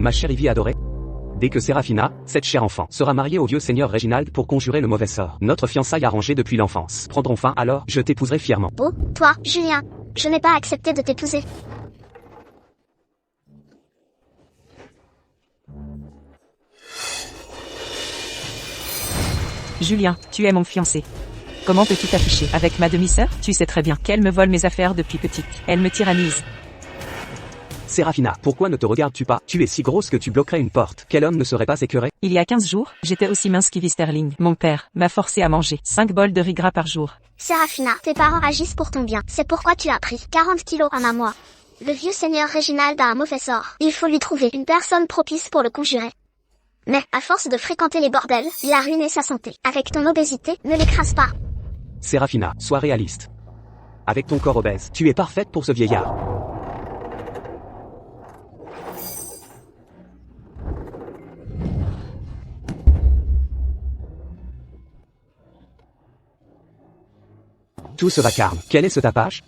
Ma chère Ivy adorée. Dès que Séraphina, cette chère enfant, sera mariée au vieux seigneur Réginald pour conjurer le mauvais sort, notre fiançailles arrangée depuis l'enfance prendront fin, alors je t'épouserai fièrement. Oh, toi, Julien, je n'ai pas accepté de t'épouser. Julien, tu es mon fiancé. Comment peux-tu t'afficher avec ma demi-sœur? Tu sais très bien qu'elle me vole mes affaires depuis petite. Elle me tyrannise. Séraphina, pourquoi ne te regardes-tu pas? Tu es si grosse que tu bloquerais une porte. Quel homme ne serait pas écœuré? Il y a 15 jours, j'étais aussi mince qu'Ivy Sterling. Mon père m'a forcé à manger 5 bols de riz gras par jour. Séraphina, tes parents agissent pour ton bien. C'est pourquoi tu as pris 40 kilos en un mois. Le vieux seigneur Réginald a un mauvais sort. Il faut lui trouver une personne propice pour le conjurer. Mais, à force de fréquenter les bordels, il a ruiné sa santé. Avec ton obésité, ne l'écrase pas. Séraphina, sois réaliste. Avec ton corps obèse, tu es parfaite pour ce vieillard. Tout ce vacarme, quel est ce tapage?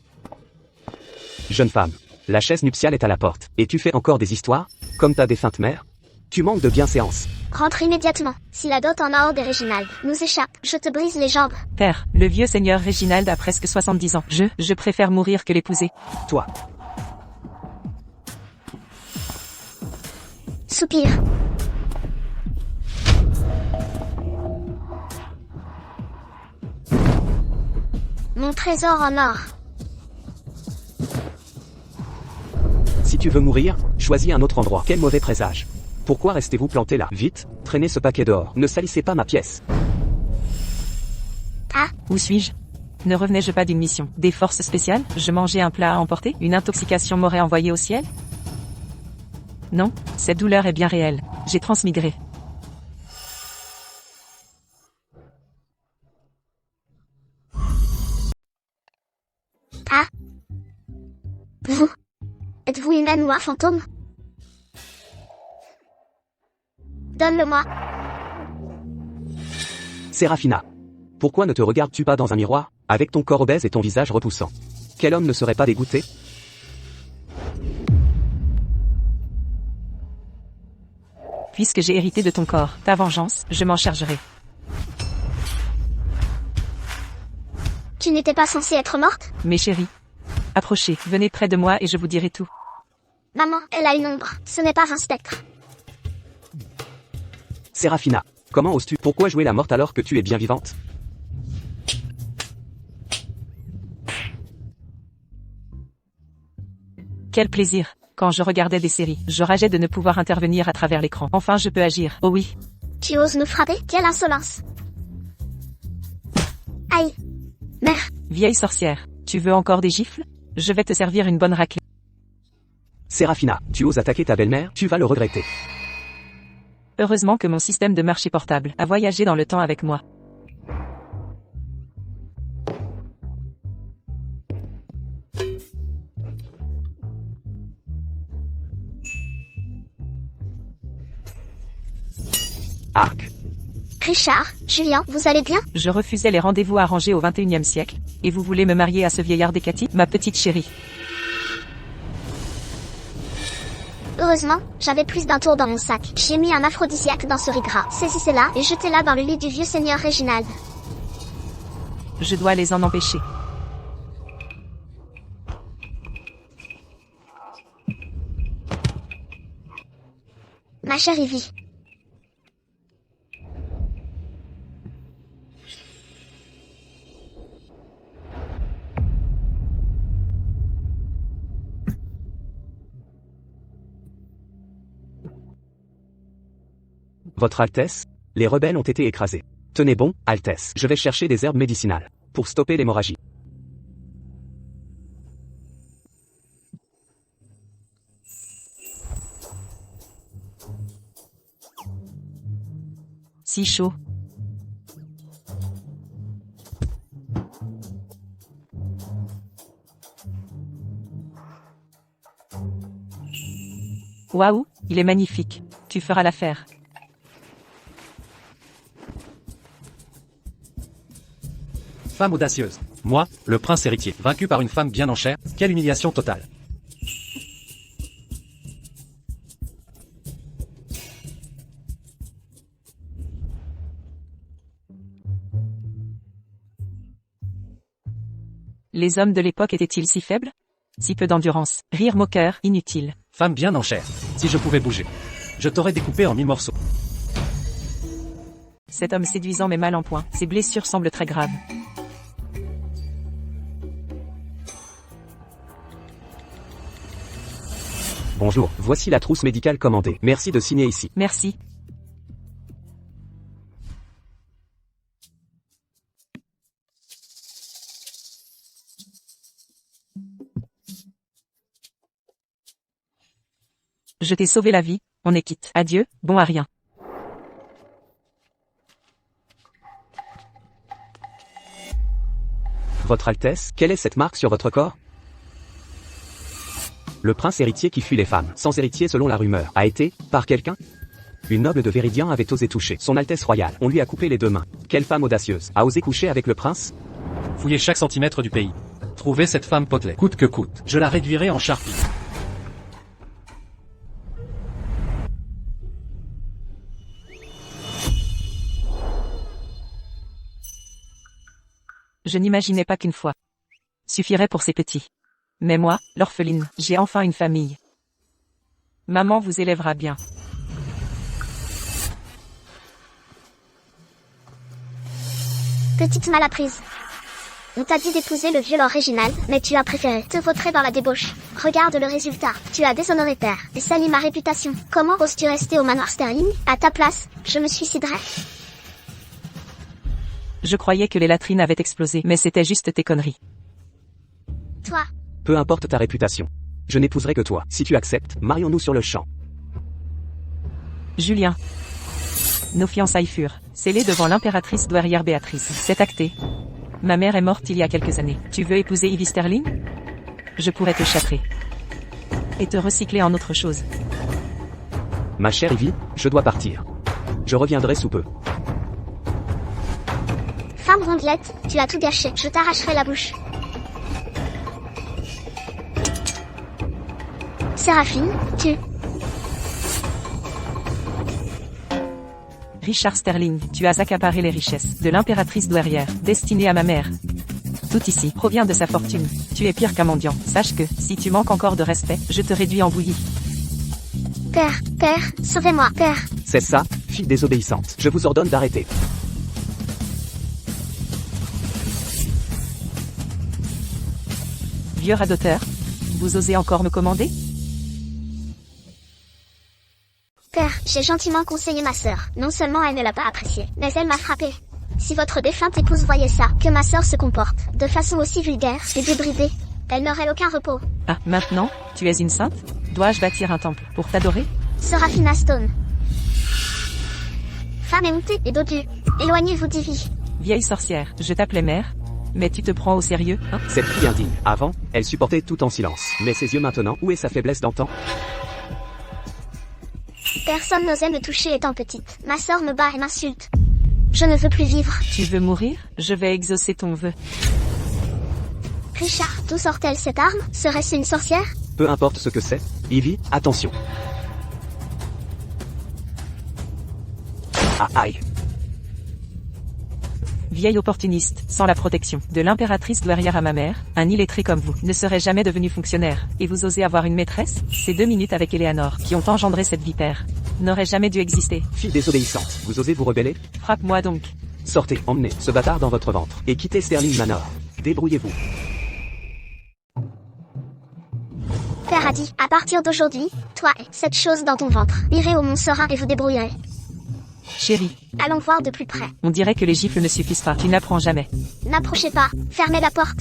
Jeune femme, la chaise nuptiale est à la porte, et tu fais encore des histoires, comme ta défunte mère? Tu manques de bienséance. Rentre immédiatement. Si la dot en or des Réginald nous échappe, je te brise les jambes. Père, le vieux seigneur Réginald a presque 70 ans. Je préfère mourir que l'épouser. Toi. Soupir. Mon trésor en or. Si tu veux mourir, choisis un autre endroit. Quel mauvais présage. Pourquoi restez-vous planté là? Vite, traînez ce paquet dehors. Ne salissez pas ma pièce. Ah, Où suis-je? Ne revenais-je pas d'une mission des forces spéciales? Je mangeais un plat à emporter? Une intoxication m'aurait envoyé au ciel? Non, cette douleur est bien réelle. J'ai transmigré. ah. Vous. Êtes-vous humaine ou un fantôme? Donne-le-moi. Séraphina. Pourquoi ne te regardes-tu pas dans un miroir, avec ton corps obèse et ton visage repoussant? Quel homme ne serait pas dégoûté? Puisque j'ai hérité de ton corps, ta vengeance, je m'en chargerai. Tu n'étais pas censée être morte? Mes chéris, approchez, venez près de moi et je vous dirai tout. Maman, elle a une ombre. Ce n'est pas un spectre. Séraphina. Comment oses-tu? Pourquoi jouer la morte alors que tu es bien vivante? Quel plaisir. Quand je regardais des séries, je rageais de ne pouvoir intervenir à travers l'écran. Enfin je peux agir. Oh oui. Tu oses nous frapper? Quelle insolence! Aïe! Mère! Vieille sorcière, tu veux encore des gifles? Je vais te servir une bonne raclée. Séraphina, tu oses attaquer ta belle-mère? Tu vas le regretter. Heureusement que mon système de marché portable a voyagé dans le temps avec moi. Arc. Richard, Julien, vous allez bien? Je refusais les rendez-vous arrangés au XXIe siècle, et vous voulez me marier à ce vieillard d'Hécatie, ma petite chérie. Heureusement, j'avais plus d'un tour dans mon sac. J'ai mis un aphrodisiaque dans ce riz gras. Saisissez-la et jetez-la dans le lit du vieux seigneur Réginald. Je dois les en empêcher. Ma chère Ivy. Votre Altesse, les rebelles ont été écrasés. Tenez bon, Altesse, je vais chercher des herbes médicinales pour stopper l'hémorragie. Si chaud. Waouh, il est magnifique. Tu feras l'affaire. Femme audacieuse. Moi, le prince héritier, vaincu par une femme bien en chair, quelle humiliation totale. Les hommes de l'époque étaient-ils si faibles? Si peu d'endurance, rire moqueur, inutile. Femme bien en chair. Si je pouvais bouger, je t'aurais découpé en 1000 morceaux. Cet homme séduisant mais mal en point, ses blessures semblent très graves. Bonjour, voici la trousse médicale commandée. Merci de signer ici. Merci. Je t'ai sauvé la vie, on est quitte. Adieu, bon à rien. Votre Altesse, quelle est cette marque sur votre corps? Le prince héritier qui fuit les femmes, sans héritier selon la rumeur, a été, par quelqu'un? Une noble de Véridian avait osé toucher son Altesse royale. On lui a coupé les 2 mains. Quelle femme audacieuse a osé coucher avec le prince? Fouillez chaque centimètre du pays. Trouvez cette femme Potelet. Coûte que coûte. Je la réduirai en charpie. Je n'imaginais pas qu'une fois suffirait pour ces petits. Mais moi, l'orpheline, j'ai enfin une famille. Maman vous élèvera bien. Petite malapprise. On t'a dit d'épouser le vieux Lord Réginald, mais tu as préféré te vautrer dans la débauche. Regarde le résultat. Tu as déshonoré père et sali ma réputation. Comment oses-tu rester au manoir Sterling? À ta place, je me suiciderais. Je croyais que les latrines avaient explosé, mais c'était juste tes conneries. Toi, Peu importe ta réputation. Je n'épouserai que toi. Si tu acceptes, marions-nous sur le champ. Julien. Nos fiançailles furent scellées devant l'impératrice douairière Béatrice. C'est acté. Ma mère est morte il y a quelques années. Tu veux épouser Ivy Sterling? Je pourrais te châtrer. Et te recycler en autre chose. Ma chère Ivy, je dois partir. Je reviendrai sous peu. femme rondelette, tu as tout gâché. Je t'arracherai la bouche. Séraphine, tu... Richard Sterling, tu as accaparé les richesses de l'impératrice douairière, destinée à ma mère. Tout ici provient de sa fortune. Tu es pire qu'un mendiant. Sache que, si tu manques encore de respect, je te réduis en bouillie. Père, sauvez-moi, père. C'est ça, fille désobéissante. Je vous ordonne d'arrêter. Vieux radoteur, vous osez encore me commander? Père, j'ai gentiment conseillé ma sœur. Non seulement elle ne l'a pas apprécié, mais elle m'a frappé. Si votre défunte épouse voyait ça, que ma sœur se comporte de façon aussi vulgaire et débridée, elle n'aurait aucun repos. Ah, maintenant, tu es une sainte? Dois-je bâtir un temple pour t'adorer? Séraphina Stone. Femme éhontée et dodue, éloignez-vous d'Ivy. Vieille sorcière, je t'appelais mère, mais tu te prends au sérieux, hein? Cette fille indigne. Avant, elle supportait tout en silence. Mais ses yeux maintenant, où est sa faiblesse d'antan? Personne n'osait me toucher étant petite. Ma sœur me bat et m'insulte. Je ne veux plus vivre. Tu veux mourir? Je vais exaucer ton vœu. Richard, d'où sort-elle cette arme? Serait-ce une sorcière? Peu importe ce que c'est. Ivy, attention. Ah, aïe. Vieille opportuniste, sans la protection de l'impératrice douairière à ma mère, un illettré comme vous ne serait jamais devenu fonctionnaire, et vous osez avoir une maîtresse? Ces 2 minutes avec Eleanor, qui ont engendré cette vipère, n'auraient jamais dû exister. Fille désobéissante, vous osez vous rebeller? Frappe-moi donc. Sortez, emmenez ce bâtard dans votre ventre, et quittez Sterling Manor. Débrouillez-vous. Père a dit, à partir d'aujourd'hui, toi et cette chose dans ton ventre, irez au Mont Serein et vous débrouillerez. Chérie, Allons voir de plus près. on dirait que les gifles ne suffisent pas. Tu n'apprends jamais. N'approchez pas, fermez la porte.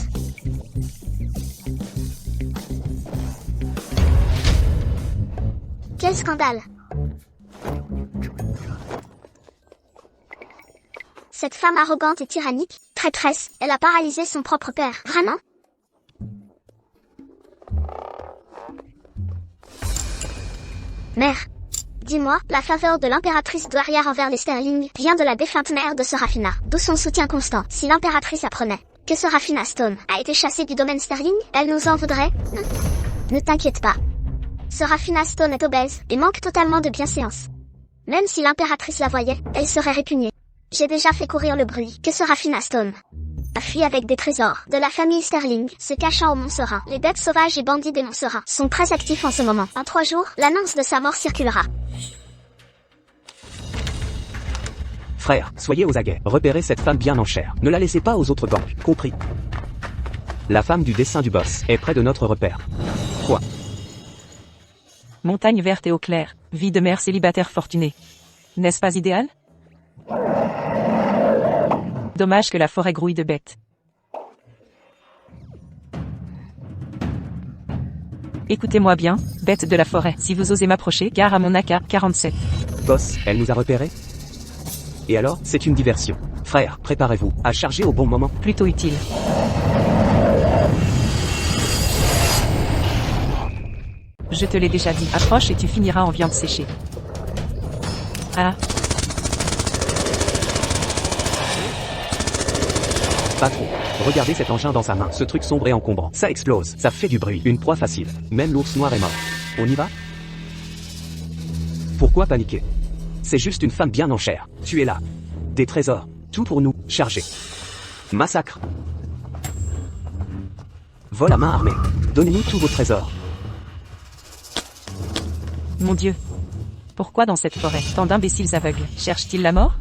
Quel scandale. Cette femme arrogante et tyrannique, traîtresse, elle a paralysé son propre père. Vraiment? Mère, dis-moi, la faveur de l'impératrice douairière envers les Sterling vient de la défunte mère de Séraphina, d'où son soutien constant. Si l'impératrice apprenait que Séraphina Stone a été chassée du domaine Sterling, elle nous en voudrait? Ne t'inquiète pas. Séraphina Stone est obèse et manque totalement de bienséance. Même si l'impératrice la voyait, elle serait répugnée. J'ai déjà fait courir le bruit que Séraphina Stone a fui avec des trésors de la famille Sterling, se cachant au Mont Serein. Les bêtes sauvages et bandits des Monts Serein sont très actifs en ce moment. En 3 jours, l'annonce de sa mort circulera. Frère, soyez aux aguets. Repérez cette femme bien en chair. Ne la laissez pas aux autres gangs. Compris. La femme du dessin du boss est près de notre repère. Quoi? Montagne verte et eau claire, vie de mère célibataire fortunée. N'est-ce pas idéal? Dommage que la forêt grouille de bêtes. Écoutez-moi bien, bêtes de la forêt. Si vous osez m'approcher, gare à mon AK-47. Boss, elle nous a repérés? Et alors, c'est une diversion. Frère, préparez-vous à charger au bon moment. Plutôt utile. Je te l'ai déjà dit, approche et tu finiras en viande séchée. Ah, Pas trop. Regardez cet engin dans sa main. Ce truc sombre et encombrant. Ça explose. Ça fait du bruit. Une proie facile. Même l'ours noir est mort. On y va? Pourquoi paniquer? C'est juste une femme bien en chair. Tu es là. Des trésors. Tout pour nous. Chargé. Massacre. Vol à main armée. Donnez-nous tous vos trésors. mon Dieu. Pourquoi dans cette forêt, tant d'imbéciles aveugles? Cherchent-ils la mort?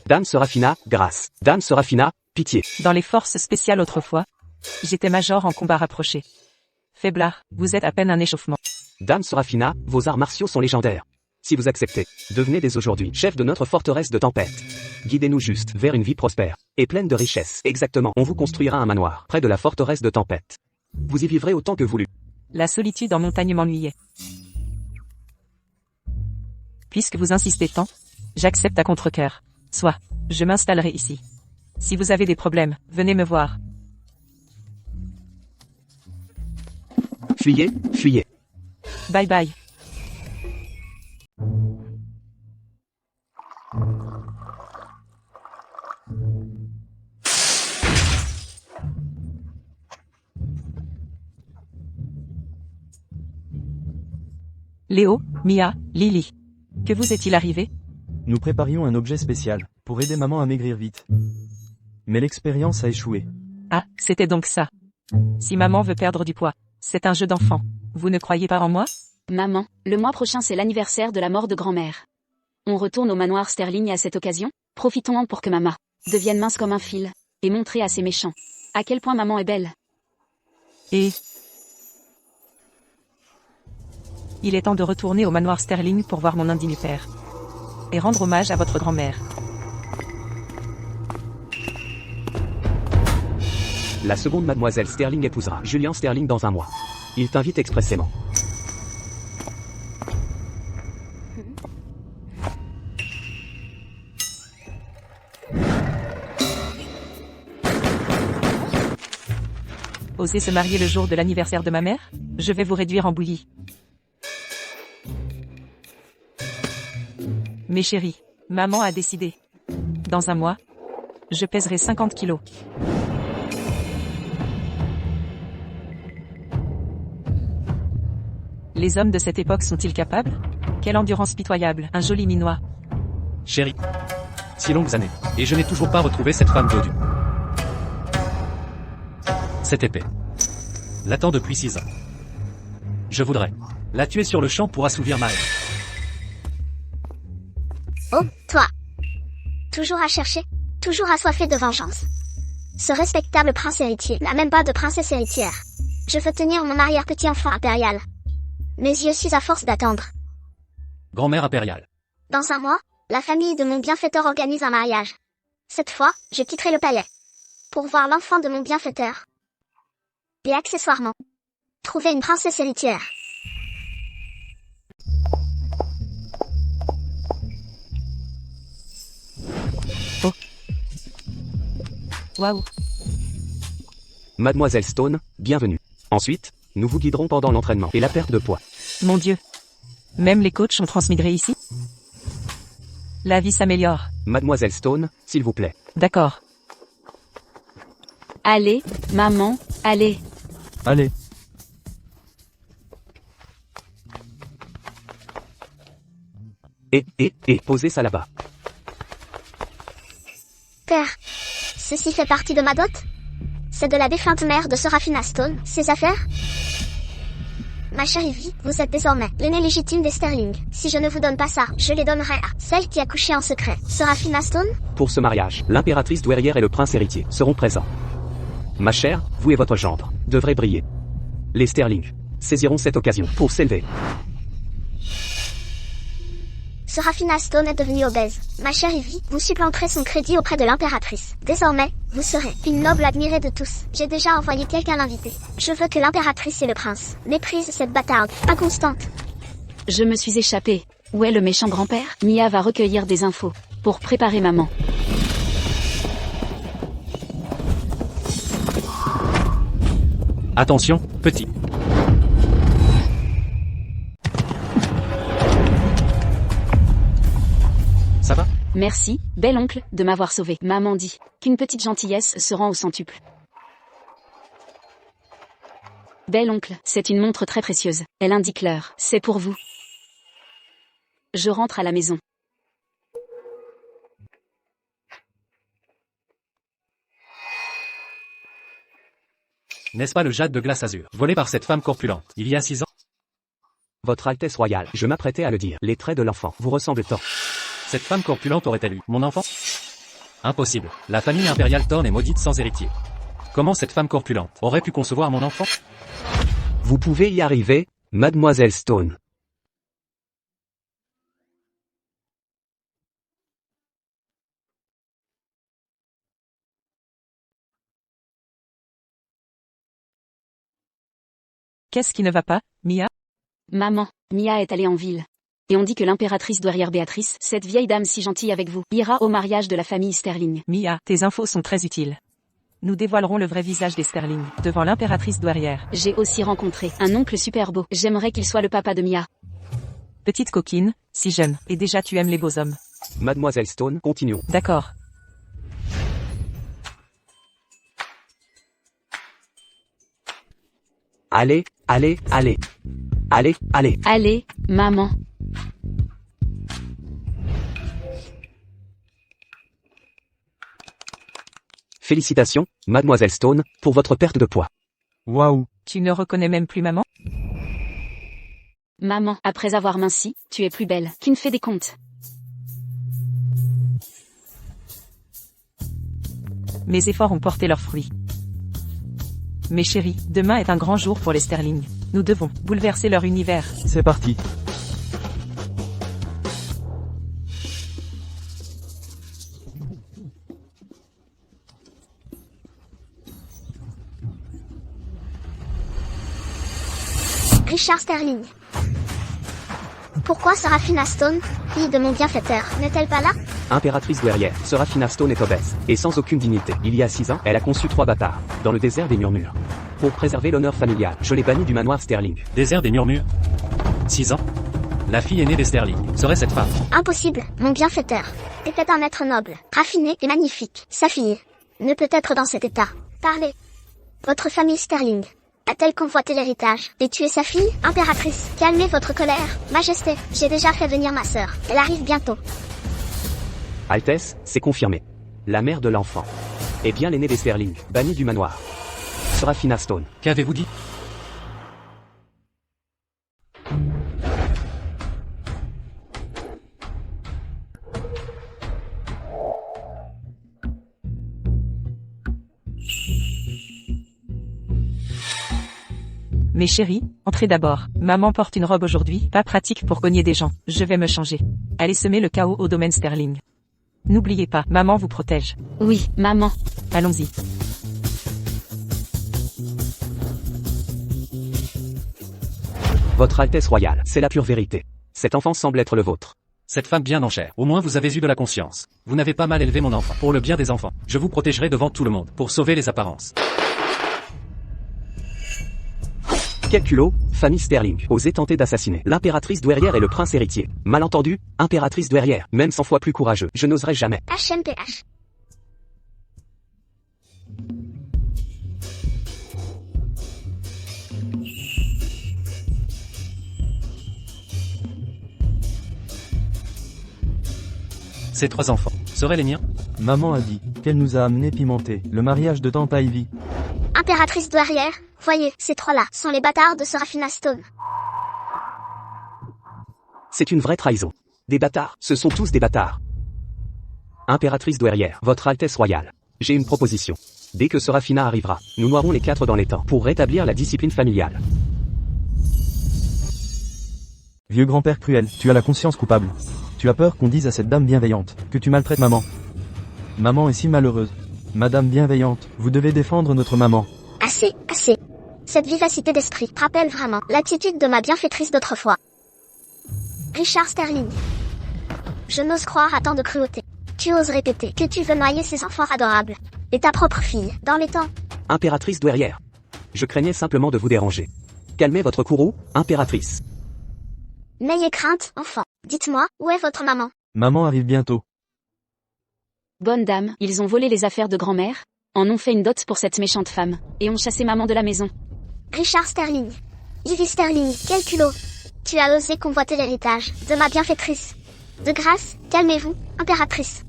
Dame Serafina, grâce. Dame Serafina, pitié. Dans les forces spéciales autrefois, j'étais major en combat rapproché. Faiblard, vous êtes à peine un échauffement. Dame Serafina, vos arts martiaux sont légendaires. Si vous acceptez, devenez dès aujourd'hui chef de notre forteresse de tempête. Guidez-nous juste vers une vie prospère et pleine de richesses. Exactement, on vous construira un manoir près de la forteresse de tempête. Vous y vivrez autant que voulu. La solitude en montagne m'ennuyait. Puisque vous insistez tant, j'accepte à contre-cœur. Soit, je m'installerai ici. Si vous avez des problèmes, venez me voir. Fuyez, fuyez. Bye bye. Léo, Mia, Lily. Que vous est-il arrivé? Nous préparions un objet spécial, pour aider maman à maigrir vite. Mais l'expérience a échoué. Ah, c'était donc ça. Si maman veut perdre du poids, c'est un jeu d'enfant. Vous ne croyez pas en moi? Maman, le mois prochain c'est l'anniversaire de la mort de grand-mère. On retourne au manoir Sterling à cette occasion? Profitons-en pour que maman devienne mince comme un fil, et montrer à ces méchants à quel point maman est belle. Et... il est temps de retourner au manoir Sterling pour voir mon indigne père. Et rendre hommage à votre grand-mère. La seconde mademoiselle Sterling épousera Julien Sterling dans un mois. Il t'invite expressément. Osez se marier le jour de l'anniversaire de ma mère? Je vais vous réduire en bouillie. Mes chéris, maman a décidé. Dans un mois, je pèserai 50 kilos. Les hommes de cette époque sont-ils capables? Quelle endurance pitoyable, un joli minois. Chérie. Si longues années, et je n'ai toujours pas retrouvé cette femme dodue. Cette épée. L'attend depuis 6 ans. Je voudrais la tuer sur le champ pour assouvir ma haine. Oh, toi. Toujours à chercher, toujours assoiffé de vengeance. Ce respectable prince héritier n'a même pas de princesse héritière. Je veux tenir mon arrière-petit-enfant impérial. Mes yeux s'usent à force d'attendre. Grand-mère impériale. Dans un mois, la famille de mon bienfaiteur organise un mariage. Cette fois, je quitterai le palais. Pour voir l'enfant de mon bienfaiteur. Et accessoirement, trouver une princesse héritière. Waouh. Mademoiselle Stone, bienvenue. Ensuite, nous vous guiderons pendant l'entraînement et la perte de poids. Mon Dieu. Même les coachs ont transmigré ici? La vie s'améliore. Mademoiselle Stone, s'il vous plaît. D'accord. Allez, maman, allez. Allez, Posez ça là-bas. Père, ceci fait partie de ma dot? C'est de la défunte mère de Serafina Stone, ses affaires? Ma chère Ivy, vous êtes désormais l'aînée légitime des Sterling. Si je ne vous donne pas ça, je les donnerai à celle qui a couché en secret. Serafina Stone? Pour ce mariage, l'impératrice douairière et le prince héritier seront présents. Ma chère, vous et votre gendre devrez briller. Les Sterling saisiront cette occasion pour s'élever. Serafina Stone est devenue obèse. Ma chère Ivy, vous supplanterez son crédit auprès de l'impératrice. Désormais, vous serez une noble admirée de tous. J'ai déjà envoyé quelqu'un l'inviter. Je veux que l'impératrice et le prince méprisent cette bâtarde inconstante. Je me suis échappée. Où est le méchant grand-père? Mia va recueillir des infos pour préparer maman. Attention, petit. Ça va? Merci, bel oncle, de m'avoir sauvé. Maman dit qu'une petite gentillesse se rend au centuple. Bel oncle, c'est une montre très précieuse. Elle indique l'heure. C'est pour vous. Je rentre à la maison. N'est-ce pas le jade de glace azur, volé par cette femme corpulente, il y a 6 ans? Votre Altesse royale, je m'apprêtais à le dire. Les traits de l'enfant vous ressemblent tant. Cette femme corpulente aurait-elle eu mon enfant? Impossible. La famille impériale Thorne est maudite sans héritier. Comment cette femme corpulente aurait pu concevoir mon enfant? Vous pouvez y arriver, Mademoiselle Stone. Qu'est-ce qui ne va pas, Mia? Maman, Mia est allée en ville. Et on dit que l'impératrice douairière Béatrice, cette vieille dame si gentille avec vous, ira au mariage de la famille Sterling. Mia, tes infos sont très utiles. Nous dévoilerons le vrai visage des Sterling, devant l'impératrice douairière. J'ai aussi rencontré un oncle super beau. J'aimerais qu'il soit le papa de Mia. Petite coquine, si jeune, et déjà tu aimes les beaux hommes. Mademoiselle Stone, continuons. D'accord. Allez, allez, allez. Allez, allez. Allez, maman. Félicitations, Mademoiselle Stone, pour votre perte de poids. Waouh. Tu ne reconnais même plus maman? Maman, après avoir minci, tu es plus belle qu'une fée des contes. Mes efforts ont porté leurs fruits. Mes chéris, demain est un grand jour pour les Sterling. Nous devons bouleverser leur univers. C'est parti. Richard Sterling. Pourquoi Serafina Stone, fille de mon bienfaiteur, n'est-elle pas là? Impératrice douairière, Serafina Stone est obèse, et sans aucune dignité. Il y a 6 ans, elle a conçu 3 bâtards, dans le désert des murmures. Pour préserver l'honneur familial, je l'ai bannie du manoir Sterling. Désert des murmures. 6 ans. La fille aînée des Sterling serait cette femme. Impossible, mon bienfaiteur était un être noble, raffiné et magnifique. Sa fille ne peut être dans cet état. Parlez. Votre famille Sterling a-t-elle convoité l'héritage et tué sa fille? Impératrice, calmez votre colère. Majesté, j'ai déjà fait venir ma sœur. Elle arrive bientôt. Altesse, c'est confirmé. La mère de l'enfant est bien l'aînée des Sterling, bannie du manoir. Serafina Stone. Qu'avez-vous dit? Mes chéris, entrez d'abord. Maman porte une robe aujourd'hui, pas pratique pour cogner des gens. Je vais me changer. Allez semer le chaos au domaine Sterling. N'oubliez pas, maman vous protège. Oui, maman. Allons-y. Votre Altesse royale, c'est la pure vérité. Cet enfant semble être le vôtre. Cette femme bien en chair. Au moins vous avez eu de la conscience. Vous n'avez pas mal élevé mon enfant. Pour le bien des enfants, je vous protégerai devant tout le monde, pour sauver les apparences. Quel culot, famille Sterling, osez tenter d'assassiner l'impératrice douairière et le prince héritier. Malentendu, impératrice douairière, même 100 fois plus courageux, je n'oserais jamais. HMPH. Ces 3 enfants seraient les miens? Maman a dit qu'elle nous a amené pimenter le mariage de tante Ivy. Impératrice douairière, voyez, ces trois-là sont les bâtards de Seraphina Stone. C'est une vraie trahison. Des bâtards, ce sont tous des bâtards. Impératrice douairière, votre Altesse royale. J'ai une proposition. Dès que Seraphina arrivera, nous noierons les 4 dans les temps pour rétablir la discipline familiale. Vieux grand-père cruel, tu as la conscience coupable. Tu as peur qu'on dise à cette dame bienveillante que tu maltraites maman. Maman est si malheureuse. Madame bienveillante, vous devez défendre notre maman. Assez, assez. Cette vivacité d'esprit rappelle vraiment l'attitude de ma bienfaitrice d'autrefois. Richard Sterling. Je n'ose croire à tant de cruauté. Tu oses répéter que tu veux noyer ces enfants adorables. Et ta propre fille, dans les temps. Impératrice douairière. Je craignais simplement de vous déranger. Calmez votre courroux, impératrice. N'ayez crainte, enfant. Dites-moi, où est votre maman? Maman arrive bientôt. Bonne dame, ils ont volé les affaires de grand-mère, en ont fait une dot pour cette méchante femme, et ont chassé maman de la maison. Richard Sterling. Ivy Sterling, quel culot. Tu as osé convoiter l'héritage de ma bienfaitrice. De grâce, calmez-vous, impératrice.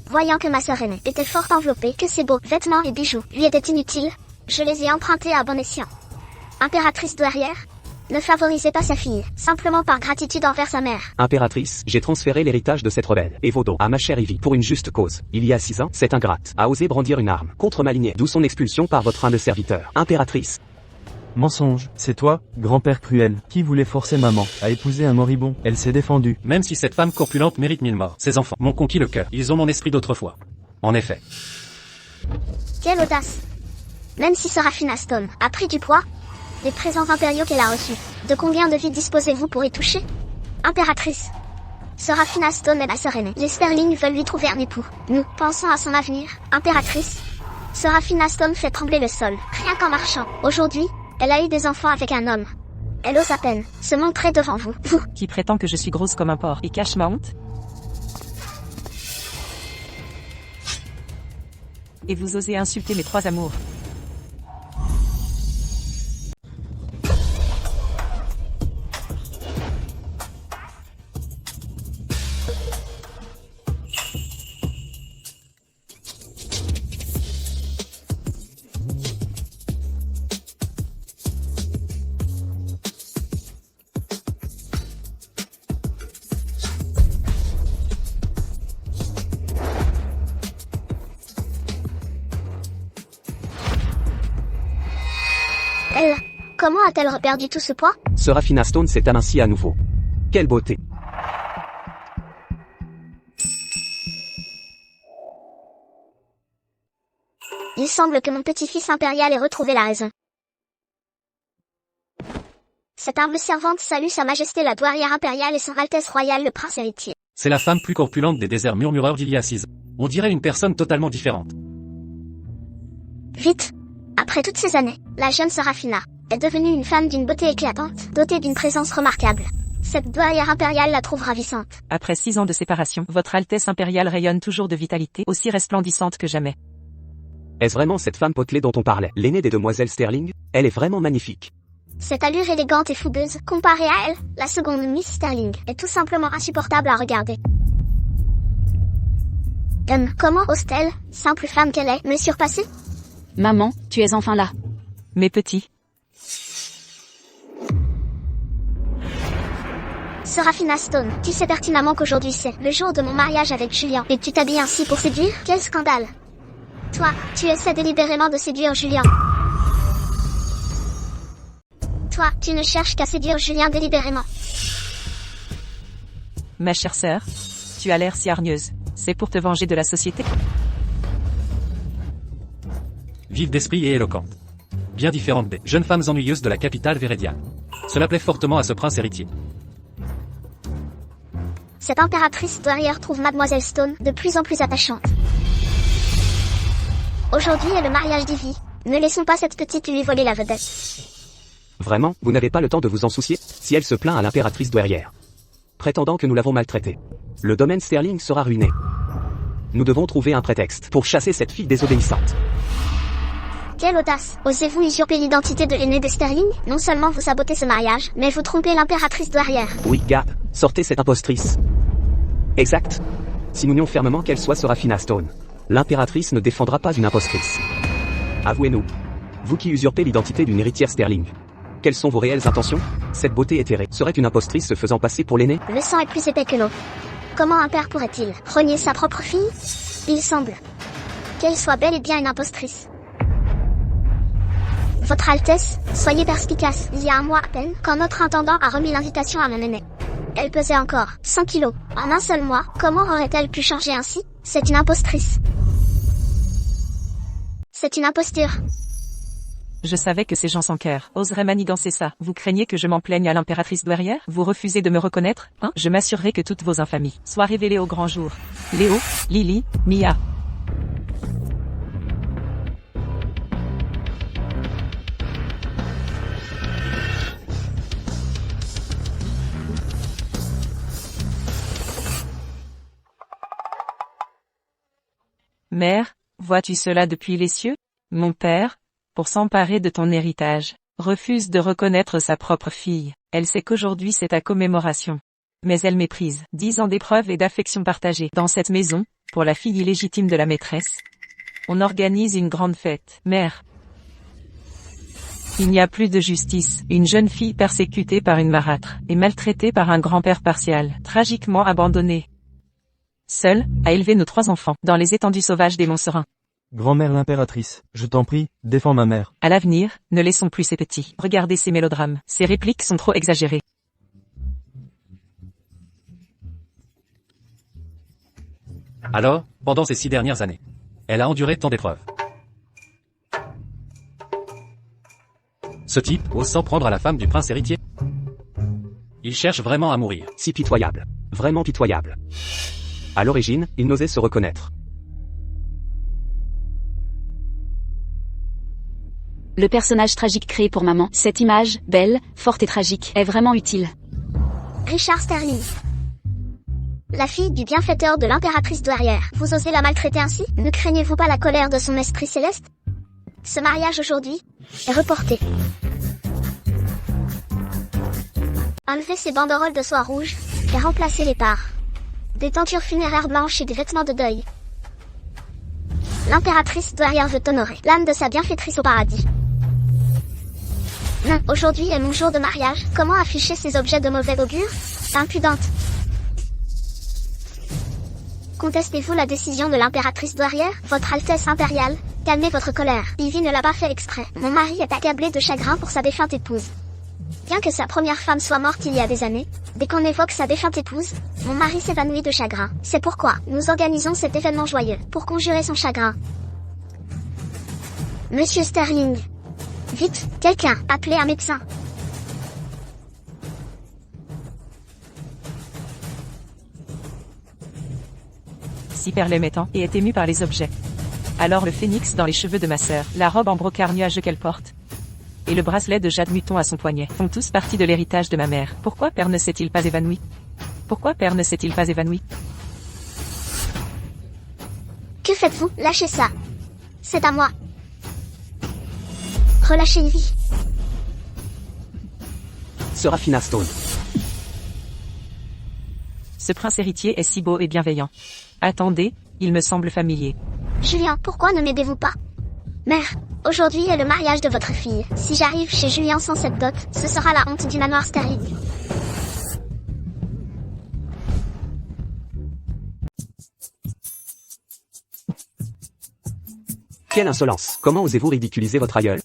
Voyant que ma sœur aînée était fort enveloppée, que ses beaux vêtements et bijoux lui étaient inutiles, je les ai empruntés à bon escient. Impératrice douairière, ne favorisez pas sa fille, simplement par gratitude envers sa mère. Impératrice, j'ai transféré l'héritage de cette rebelle et vos dons à ma chère Ivy pour une juste cause. Il y a 6 ans, cette ingrate a osé brandir une arme contre ma lignée, d'où son expulsion par votre humble serviteur. Impératrice. Mensonge, c'est toi, grand-père cruel, qui voulait forcer maman à épouser un moribond. Elle s'est défendue. Même si cette femme corpulente mérite 1000 morts, ces enfants m'ont conquis le cœur. Ils ont mon esprit d'autrefois. En effet. Quelle audace. Même si Seraphina Stone a pris du poids, les présents impériaux qu'elle a reçus, de combien de vies disposez-vous pour y toucher? Impératrice. Seraphina Stone est ma sœur aînée. Les Sterling veulent lui trouver un époux. Nous pensons à son avenir. Impératrice. Seraphina Stone fait trembler le sol, rien qu'en marchant. Aujourd'hui, elle a eu des enfants avec un homme. Elle ose à peine se montrer devant vous. Vous, Qui prétend que je suis grosse comme un porc et cache ma honte? Et vous osez insulter mes 3 amours. elle, comment a-t-elle reperdu tout ce poids? Seraphina Stone s'est amincie à nouveau. Quelle beauté. Il semble que mon petit-fils impérial ait retrouvé la raison. Cette humble servante salue Sa Majesté la douairière impériale et Son Altesse royale le prince héritier. C'est la femme plus corpulente des déserts murmureurs d'il y a 6 ans. On dirait une personne totalement différente. Vite. Après toutes ces années, la jeune Seraphina est devenue une femme d'une beauté éclatante, dotée d'une présence remarquable. Cette douairière impériale la trouve ravissante. Après 6 ans de séparation, votre Altesse impériale rayonne toujours de vitalité, aussi resplendissante que jamais. Est-ce vraiment cette femme potelée dont on parlait, l'aînée des demoiselles Sterling? Elle est vraiment magnifique. Cette allure élégante et fougueuse, comparée à elle, la seconde Miss Sterling, est tout simplement insupportable à regarder. Comment ose-t-elle, simple femme qu'elle est, me surpasser? Maman, tu es enfin là. Mes petits. Seraphina Stone, tu sais pertinemment qu'aujourd'hui c'est le jour de mon mariage avec Julien, et tu t'habilles ainsi pour séduire? Quel scandale! Toi, tu essaies délibérément de séduire Julien. Toi, tu ne cherches qu'à séduire Julien délibérément. Ma chère sœur, tu as l'air si hargneuse. C'est pour te venger de la société? Vive d'esprit et éloquente. Bien différente des jeunes femmes ennuyeuses de la capitale véridiane. Cela plaît fortement à ce prince héritier. Cette impératrice douairière trouve Mademoiselle Stone de plus en plus attachante. Aujourd'hui est le mariage d'Ivy. Ne laissons pas cette petite lui voler la vedette. Vraiment, vous n'avez pas le temps de vous en soucier, si elle se plaint à l'impératrice douairière, prétendant que nous l'avons maltraitée. Le domaine Sterling sera ruiné. Nous devons trouver un prétexte pour chasser cette fille désobéissante. Quelle audace! Osez-vous usurper l'identité de l'aîné des Sterling? Non seulement vous sabotez ce mariage, mais vous trompez l'impératrice douairière. Oui, Gap, sortez cette impostrice. Exact. Signons fermement qu'elle soit Serafina Stone. L'impératrice ne défendra pas une impostrice. Avouez-nous. Vous qui usurpez l'identité d'une héritière Sterling. Quelles sont vos réelles intentions? Cette beauté éthérée serait une impostrice se faisant passer pour l'aînée? Le sang est plus épais que l'eau. Comment un père pourrait-il renier sa propre fille? Il semble qu'elle soit bel et bien une impostrice. Votre Altesse, soyez perspicace. Il y a un mois à peine, quand notre intendant a remis l'invitation à mon aînée, elle pesait encore 100 kilos. En un seul mois, comment aurait-elle pu changer ainsi? C'est une impostrice. C'est une imposture. Je savais que ces gens sans cœur oseraient manigancer ça. Vous craignez que je m'en plaigne à l'impératrice douairière? Vous refusez de me reconnaître, hein? Je m'assurerai que toutes vos infamies soient révélées au grand jour. Léo, Lily, Mia. Mère, vois-tu cela depuis les cieux? Mon père, pour s'emparer de ton héritage, refuse de reconnaître sa propre fille. Elle sait qu'aujourd'hui c'est ta commémoration. Mais elle méprise 10 ans d'épreuves et d'affection partagée. Dans cette maison, pour la fille illégitime de la maîtresse, on organise une grande fête. Mère. Il n'y a plus de justice. Une jeune fille persécutée par une marâtre et maltraitée par un grand-père partial, tragiquement abandonnée. Seule, à élever nos 3 enfants, dans les étendues sauvages des monts Serins. Grand-mère l'impératrice, je t'en prie, défends ma mère. À l'avenir, ne laissons plus ces petits. Regardez ces mélodrames. Ces répliques sont trop exagérées. Alors, pendant ces 6 dernières années, elle a enduré tant d'épreuves. Ce type ose s'en prendre à la femme du prince héritier. Il cherche vraiment à mourir. Si pitoyable. Vraiment pitoyable. À l'origine, il n'osait se reconnaître. Le personnage tragique créé pour maman, cette image, belle, forte et tragique, est vraiment utile. Richard Sterling. La fille du bienfaiteur de l'impératrice douairière. Vous osez la maltraiter ainsi? Ne craignez-vous pas la colère de son esprit céleste? Ce mariage aujourd'hui est reporté. Enlevez ces banderoles de soie rouge et remplacez les par des tentures funéraires blanches et des vêtements de deuil. L'impératrice douairière veut honorer l'âme de sa bienfaitrice au paradis. Non, aujourd'hui est mon jour de mariage. Comment afficher ces objets de mauvais augure? Impudente. Contestez-vous la décision de l'impératrice douairière? Votre Altesse impériale, calmez votre colère. Ivy ne l'a pas fait exprès. Mon mari est accablé de chagrin pour sa défunte épouse. Bien que sa première femme soit morte il y a des années, dès qu'on évoque sa défunte épouse, mon mari s'évanouit de chagrin. C'est pourquoi nous organisons cet événement joyeux, pour conjurer son chagrin. Monsieur Sterling. Vite, quelqu'un, appelez un médecin. Si perd l'émettant et est ému par les objets. Alors le phénix dans les cheveux de ma sœur, la robe en brocart nuageux qu'elle porte, et le bracelet de jade muton à son poignet, font tous partie de l'héritage de ma mère. Pourquoi père ne s'est-il pas évanoui? Pourquoi père ne s'est-il pas évanoui? Que faites-vous? Lâchez ça. C'est à moi. Relâchez Ivy. Serafina Stone. Ce prince héritier est si beau et bienveillant. Attendez, il me semble familier. Julien, pourquoi ne m'aidez-vous pas? Mère, aujourd'hui est le mariage de votre fille. Si j'arrive chez Julien sans cette dot, ce sera la honte du manoir Sterling. Quelle insolence! Comment osez-vous ridiculiser votre aïeul?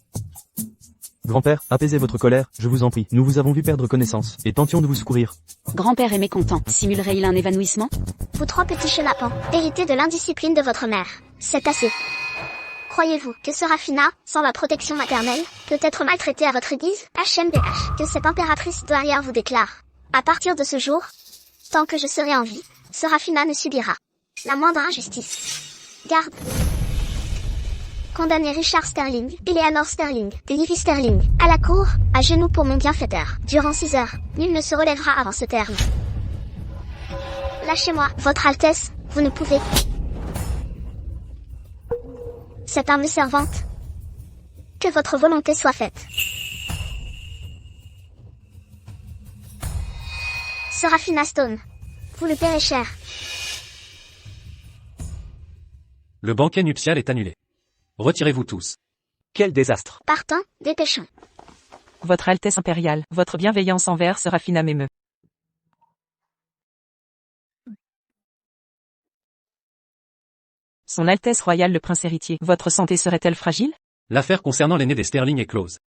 Grand-père, apaisez votre colère, je vous en prie. Nous vous avons vu perdre connaissance, et tentions de vous secourir. Grand-père est mécontent. Simulerait-il un évanouissement? Vous 3 petits chenapans, héritez de l'indiscipline de votre mère. C'est assez. Croyez-vous que Serafina, sans la protection maternelle, peut être maltraitée à votre guise? HMBH, que cette impératrice douairière vous déclare. À partir de ce jour, tant que je serai en vie, Serafina ne subira la moindre injustice. Garde. Condamnez Richard Sterling, Eleanor Sterling, Ivy Sterling, à la cour, à genoux pour mon bienfaiteur. Durant 6 heures, nul ne se relèvera avant ce terme. Lâchez-moi, votre Altesse, vous ne pouvez. Cette âme servante. Que votre volonté soit faite. Serafina Stone. Vous le paierez cher. Le banquet nuptial est annulé. Retirez-vous tous. Quel désastre. Partons, dépêchons. Votre Altesse impériale, votre bienveillance envers Seraphina m'émeut. Son Altesse royale le prince héritier, votre santé serait-elle fragile? L'affaire concernant l'aîné des Sterling est close.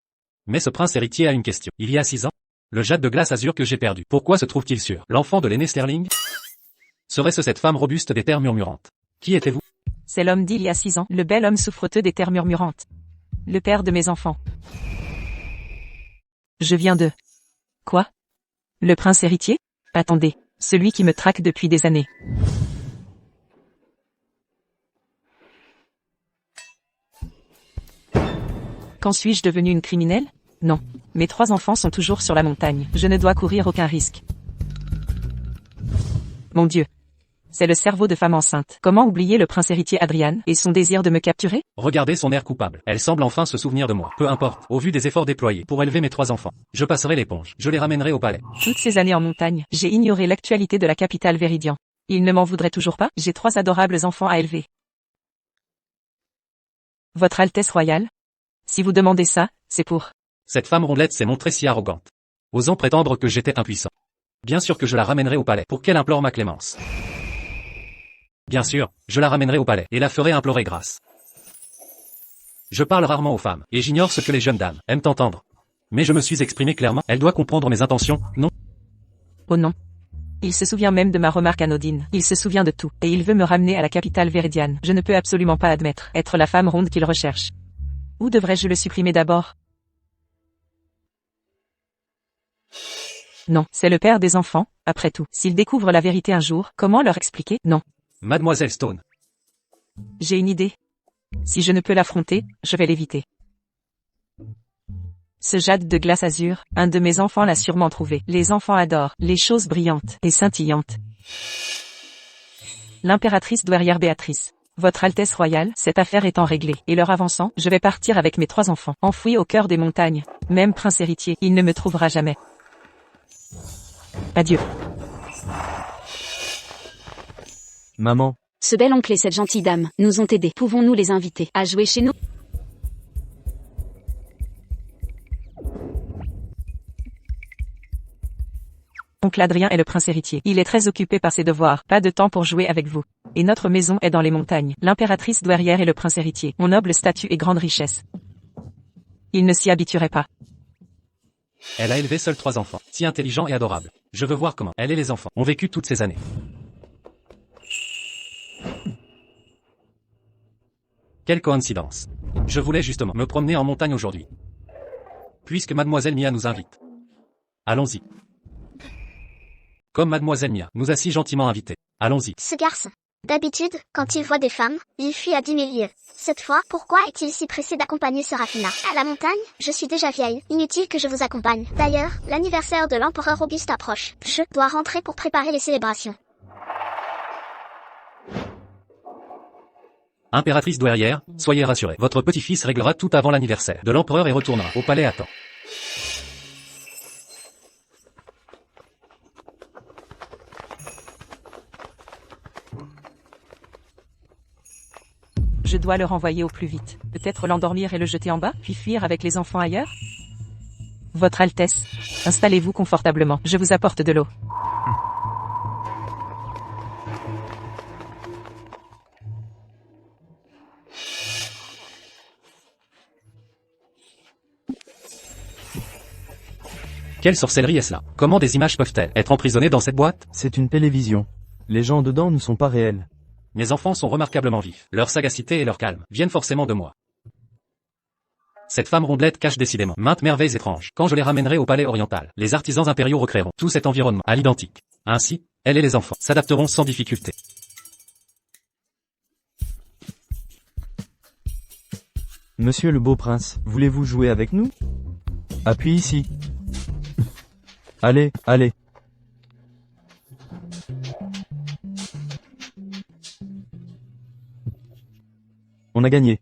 Mais ce prince héritier a une question. Il y a 6 ans, le jade de glace azur que j'ai perdu, pourquoi se trouve-t-il sur l'enfant de l'aîné Sterling? Serait-ce cette femme robuste des terres murmurantes? Qui étiez-vous? C'est l'homme d'il y a 6 ans, le bel homme souffreteux des terres murmurantes. Le père de mes enfants. Je viens de... Quoi? Le prince héritier? Attendez, celui qui me traque depuis des années. Quand suis-je devenue une criminelle? Non. Mes 3 enfants sont toujours sur la montagne. Je ne dois courir aucun risque. Mon Dieu. C'est le cerveau de femme enceinte. Comment oublier le prince héritier Adrian et son désir de me capturer? Regardez son air coupable. Elle semble enfin se souvenir de moi. Peu importe, au vu des efforts déployés pour élever mes 3 enfants. Je passerai l'éponge. Je les ramènerai au palais. Toutes ces années en montagne, j'ai ignoré l'actualité de la capitale Véridian. Il ne m'en voudrait toujours pas? J'ai 3 adorables enfants à élever. Votre Altesse royale? Si vous demandez ça, c'est pour... Cette femme rondelette s'est montrée si arrogante, osant prétendre que j'étais impuissant. Bien sûr que je la ramènerai au palais pour qu'elle implore ma clémence. Bien sûr, je la ramènerai au palais et la ferai implorer grâce. Je parle rarement aux femmes, et j'ignore ce que les jeunes dames aiment entendre. Mais je me suis exprimé clairement, elle doit comprendre mes intentions, non? Oh non. Il se souvient même de ma remarque anodine. Il se souvient de tout, et il veut me ramener à la capitale véridiane. Je ne peux absolument pas admettre être la femme ronde qu'il recherche. Où devrais-je le supprimer d'abord? Non, c'est le père des enfants, après tout. S'il découvre la vérité un jour, comment leur expliquer? Non. Mademoiselle Stone. J'ai une idée. Si je ne peux l'affronter, je vais l'éviter. Ce jade de glace azur, un de mes enfants l'a sûrement trouvé. Les enfants adorent les choses brillantes et scintillantes. L'impératrice douairière Béatrice. Votre Altesse royale, cette affaire étant réglée, et l'heure avançant, je vais partir avec mes 3 enfants, enfouis au cœur des montagnes. Même prince héritier, il ne me trouvera jamais. Adieu. Maman, Ce bel oncle et cette gentille dame nous ont aidés. Pouvons-nous les inviter à jouer chez nous? Oncle Adrien est le prince héritier. Il est très occupé par ses devoirs. Pas de temps pour jouer avec vous. Et notre maison est dans les montagnes. L'impératrice douairière est le prince héritier. Mon noble statut et grande richesse. Il ne s'y habituerait pas. Elle a élevé seuls 3 enfants, si intelligents et adorables. Je veux voir comment elle et les enfants ont vécu toutes ces années. Quelle coïncidence. Je voulais justement me promener en montagne aujourd'hui. Puisque Mademoiselle Mia nous invite. Allons-y. Comme Mademoiselle Mia nous a si gentiment invités. Allons-y. Ce garçon. D'habitude, quand il voit des femmes, il fuit à 10 000 lieues. Cette fois, pourquoi est-il si pressé d'accompagner Seraphina? À la montagne, je suis déjà vieille. Inutile que je vous accompagne. D'ailleurs, l'anniversaire de l'empereur Auguste approche. Je dois rentrer pour préparer les célébrations. Impératrice douairière, soyez rassurée. Votre petit-fils réglera tout avant l'anniversaire de l'empereur et retournera au palais à temps. Je dois le renvoyer au plus vite. Peut-être l'endormir et le jeter en bas, puis fuir avec les enfants ailleurs? Votre Altesse, installez-vous confortablement. Je vous apporte de l'eau. Quelle sorcellerie est cela? Comment des images peuvent-elles être emprisonnées dans cette boîte? c'est une télévision. Les gens dedans ne sont pas réels. Mes enfants sont remarquablement vifs. Leur sagacité et leur calme viennent forcément de moi. Cette femme rondelette cache décidément maintes merveilles étranges. Quand je les ramènerai au palais oriental, les artisans impériaux recréeront tout cet environnement à l'identique. Ainsi, elle et les enfants s'adapteront sans difficulté. Monsieur le beau prince, voulez-vous jouer avec nous? Appuie ici. Allez, allez. On a gagné.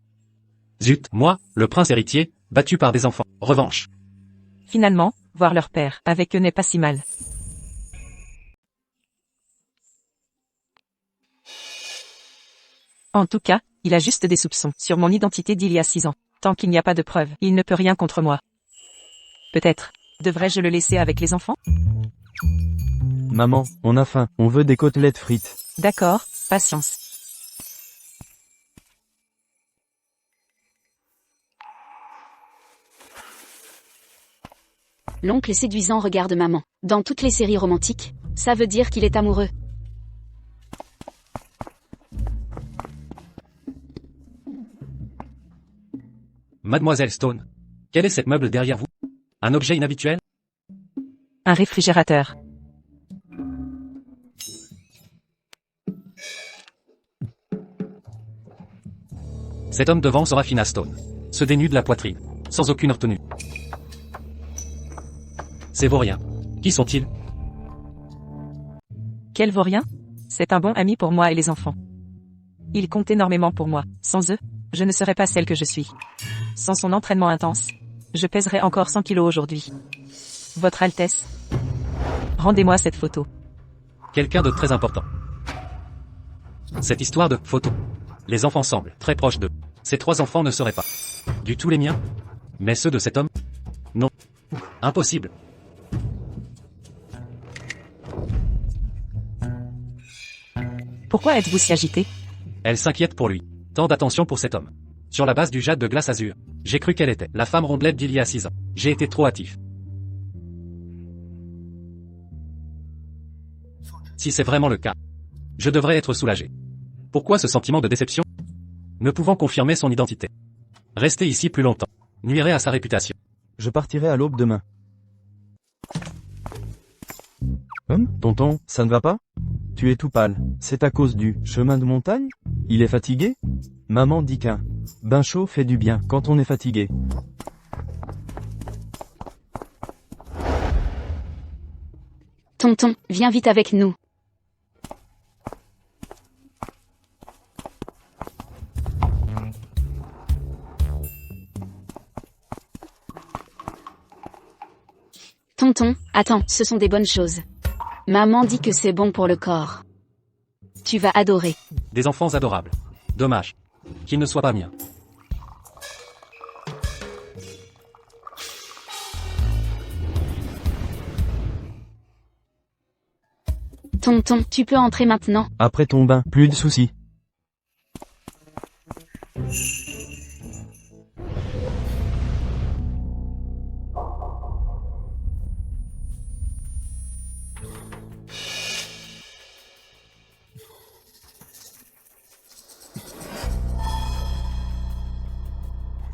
Zut, moi, le prince héritier, battu par des enfants. Revanche. Finalement, voir leur père avec eux n'est pas si mal. En tout cas, Il a juste des soupçons sur mon identité d'il y a 6 ans. Tant qu'il n'y a pas de preuves, il ne peut rien contre moi. Peut-être. Devrais-je le laisser avec les enfants? Maman, on a faim, on veut des côtelettes frites. D'accord, patience. L'oncle séduisant regarde maman. Dans toutes les séries romantiques, ça veut dire qu'il est amoureux. Mademoiselle Stone. Quel est cet meuble derrière vous? Un objet inhabituel? Un réfrigérateur. Cet homme devant Sorafina Stone se dénude la poitrine, sans aucune retenue. Ces vauriens. Qui sont-ils? Quel vaurien? C'est un bon ami pour moi et les enfants. Il compte énormément pour moi. Sans eux, je ne serais pas celle que je suis. Sans son entraînement intense, je pèserais encore 100 kilos aujourd'hui. Votre Altesse, rendez-moi cette photo. Quelqu'un de très important. Cette histoire de photo. Les enfants semblent très proches d'eux. Ces 3 enfants ne seraient pas du tout les miens. Mais ceux de cet homme? Non. Impossible. Pourquoi êtes-vous si agité? Elle s'inquiète pour lui. Tant d'attention pour cet homme. Sur la base du jade de glace azur, j'ai cru qu'elle était la femme rondelette d'il y a 6 ans. J'ai été trop hâtif. Si c'est vraiment le cas, je devrais être soulagé. Pourquoi ce sentiment de déception? Ne pouvant confirmer son identité. Rester ici plus longtemps nuirait à sa réputation. Je partirai à l'aube demain. Tonton, ça ne va pas? Tu es tout pâle. C'est à cause du chemin de montagne? Il est fatigué? Maman dit qu'un bain chaud fait du bien quand on est fatigué. Tonton, viens vite avec nous. Tonton, attends, ce sont des bonnes choses. Maman dit que c'est bon pour le corps. Tu vas adorer. Des enfants adorables. Dommage qu'ils ne soient pas miens. Tonton, tu peux entrer maintenant. Après ton bain, plus de soucis.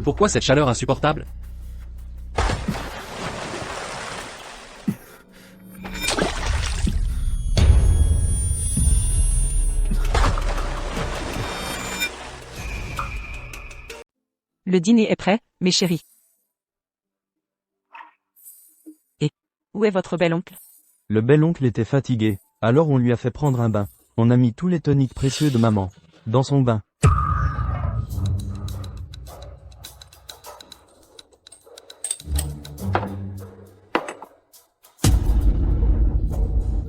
Pourquoi cette chaleur insupportable? Le dîner est prêt, mes chéris. Et où est votre bel oncle? Le bel oncle était fatigué, alors on lui a fait prendre un bain. On a mis tous les toniques précieux de maman dans son bain.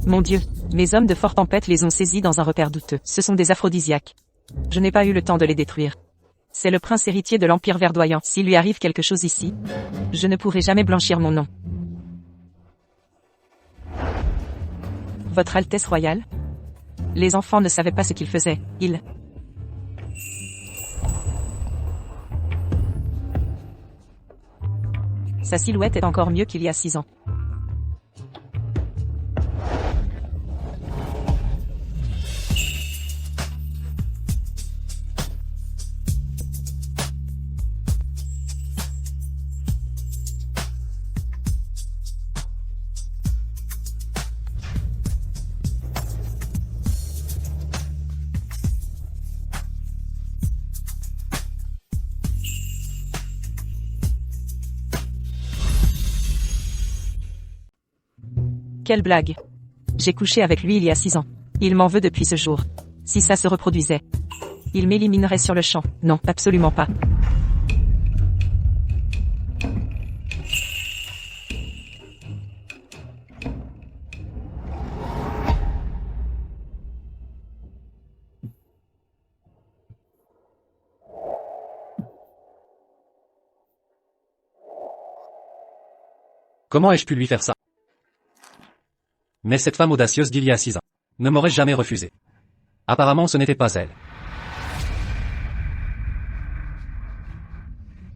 Mon Dieu, mes hommes de Fort Tempête les ont saisis dans un repère douteux. Ce sont des aphrodisiaques. Je n'ai pas eu le temps de les détruire. C'est le prince héritier de l'Empire verdoyant. S'il lui arrive quelque chose ici, je ne pourrai jamais blanchir mon nom. Votre Altesse royale? Les enfants ne savaient pas ce qu'ils faisaient. Sa silhouette est encore mieux qu'il y a 6 ans. Quelle blague. J'ai couché avec lui il y a 6 ans. Il m'en veut depuis ce jour. Si ça se reproduisait, il m'éliminerait sur le champ. Non, absolument pas. Comment ai-je pu lui faire ça? Mais cette femme audacieuse d'il y a 6 ans ne m'aurait jamais refusé. Apparemment ce n'était pas elle.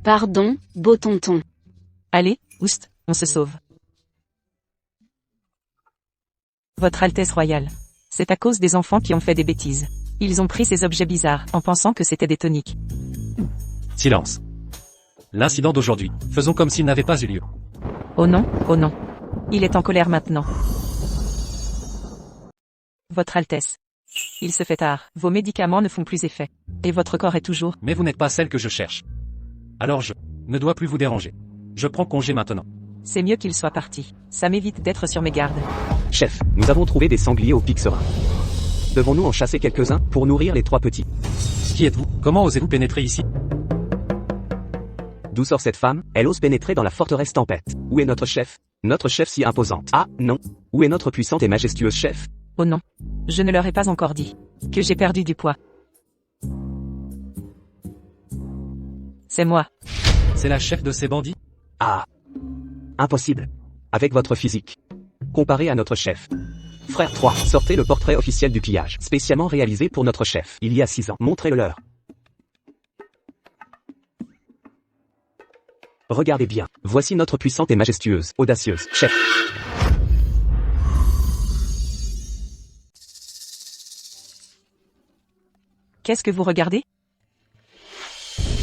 Pardon, beau tonton. Allez, oust, on se sauve. Votre Altesse royale. C'est à cause des enfants qui ont fait des bêtises. Ils ont pris ces objets bizarres, en pensant que c'était des toniques. Silence. L'incident d'aujourd'hui, faisons comme s'il n'avait pas eu lieu. Oh non, oh non. Il est en colère maintenant. Votre Altesse. Il se fait tard, vos médicaments ne font plus effet. Et votre corps est toujours... Mais vous n'êtes pas celle que je cherche. Alors je ne dois plus vous déranger. Je prends congé maintenant. C'est mieux qu'il soit parti. Ça m'évite d'être sur mes gardes. Chef, nous avons trouvé des sangliers au pic serein. Devons-nous en chasser quelques-uns pour nourrir les 3 petits? Qui êtes-vous? Comment osez-vous pénétrer ici? D'où sort cette femme? Elle ose pénétrer dans la forteresse Tempête. Où est notre chef? Notre chef si imposante. Ah, non. Où est notre puissante et majestueuse chef? Oh non. Je ne leur ai pas encore dit que j'ai perdu du poids. C'est moi. C'est la chef de ces bandits? Ah. Impossible. Avec votre physique. Comparé à notre chef. Frère 3, sortez le portrait officiel du pillage, spécialement réalisé pour notre chef, il y a 6 ans. Montrez-le leur. Regardez bien. Voici notre puissante et majestueuse, audacieuse, chef. Qu'est-ce que vous regardez?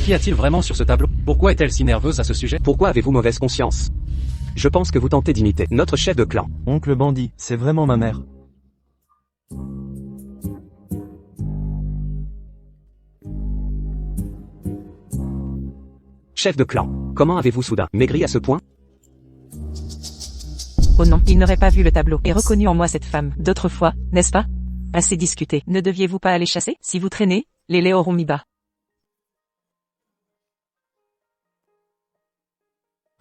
Qu'y a-t-il vraiment sur ce tableau? Pourquoi est-elle si nerveuse à ce sujet? Pourquoi avez-vous mauvaise conscience? Je pense que vous tentez d'imiter notre chef de clan. Oncle bandit, c'est vraiment ma mère. Chef de clan, comment avez-vous soudain maigri à ce point? Oh non, il n'aurait pas vu le tableau et reconnu en moi cette femme d'autre fois, n'est-ce pas? Assez discuté. Ne deviez-vous pas aller chasser? Si vous traînez, les laits auront mis bas.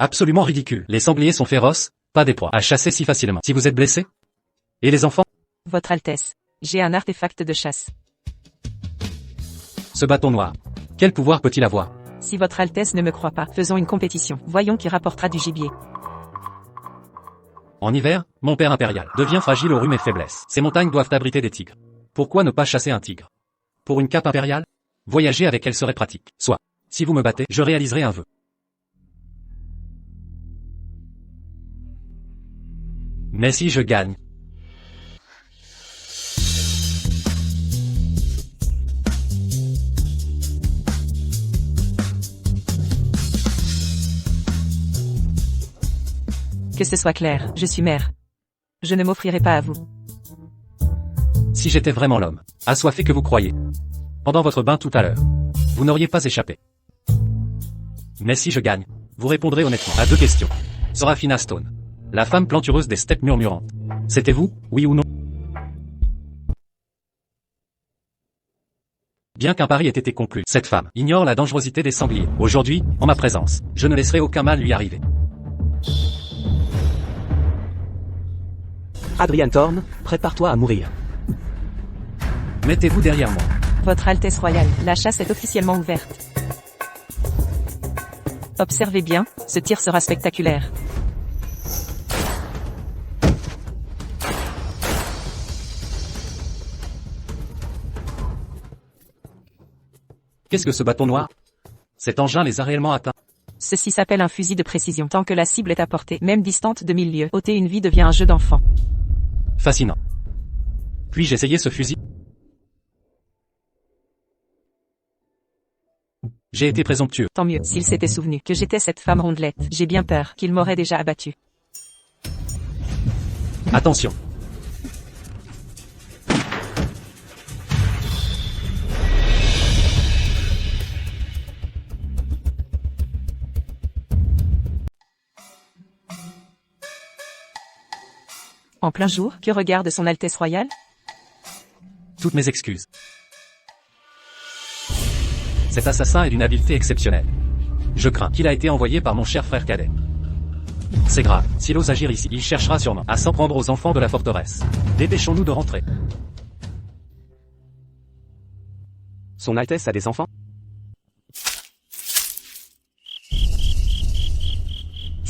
Absolument ridicule. Les sangliers sont féroces, pas des proies à chasser si facilement. Si vous êtes blessé? Et les enfants? Votre Altesse. J'ai un artefact de chasse. Ce bâton noir. Quel pouvoir peut-il avoir? Si votre Altesse ne me croit pas, faisons une compétition. Voyons qui rapportera du gibier. En hiver, mon père impérial devient fragile aux rhumes et faiblesses. Ces montagnes doivent abriter des tigres. Pourquoi ne pas chasser un tigre? Pour une cape impériale? Voyager avec elle serait pratique. Soit. Si vous me battez, je réaliserai un vœu. Mais si je gagne? Que ce soit clair, je suis mère. Je ne m'offrirai pas à vous. Si j'étais vraiment l'homme, assoiffé que vous croyez, pendant votre bain tout à l'heure, vous n'auriez pas échappé. Mais si je gagne, vous répondrez honnêtement à 2 questions. Sorafina Stone, la femme plantureuse des steppes murmurantes. C'était vous, oui ou non? Bien qu'un pari ait été conclu, cette femme ignore la dangerosité des sangliers. Aujourd'hui, en ma présence, je ne laisserai aucun mal lui arriver. Adrian Thorne, prépare-toi à mourir. Mettez-vous derrière moi. Votre Altesse royale, la chasse est officiellement ouverte. Observez bien, ce tir sera spectaculaire. Qu'est-ce que ce bâton noir? Cet engin les a réellement atteints. Ceci s'appelle un fusil de précision. Tant que la cible est à portée, même distante de 1000 lieues, ôter une vie devient un jeu d'enfant. Fascinant. Puis-je essayer ce fusil? J'ai été présomptueux. Tant mieux, s'il s'était souvenu que j'étais cette femme rondelette. J'ai bien peur qu'il m'aurait déjà abattu. Attention. En plein jour, que regarde son Altesse royale? Toutes mes excuses. Cet assassin est d'une habileté exceptionnelle. Je crains qu'il a été envoyé par mon cher frère cadet. C'est grave. S'il ose agir ici, il cherchera sûrement à s'en prendre aux enfants de la forteresse. Dépêchons-nous de rentrer. Son Altesse a des enfants?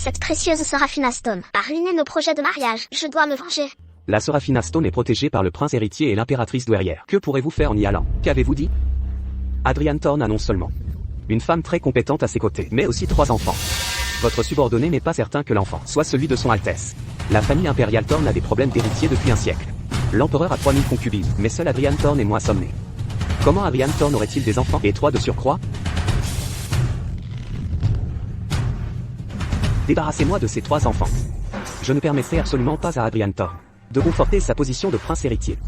Cette précieuse Serafina Stone a ruiné nos projets de mariage. Je dois me venger. La Serafina Stone est protégée par le prince héritier et l'impératrice douairière. Que pourrez-vous faire en y allant? Qu'avez-vous dit? Adrian Thorne a non seulement une femme très compétente à ses côtés, mais aussi 3 enfants. Votre subordonné n'est pas certain que l'enfant soit celui de son Altesse. La famille impériale Thorne a des problèmes d'héritier depuis un siècle. L'empereur a 3000 concubines, mais seul Adrian Thorne est moins sommes nés. Comment Adrian Thorne aurait-il des enfants, et 3 de surcroît? Débarrassez-moi de ces 3 enfants. Je ne permettrai absolument pas à Adrian Thorne de conforter sa position de prince héritier.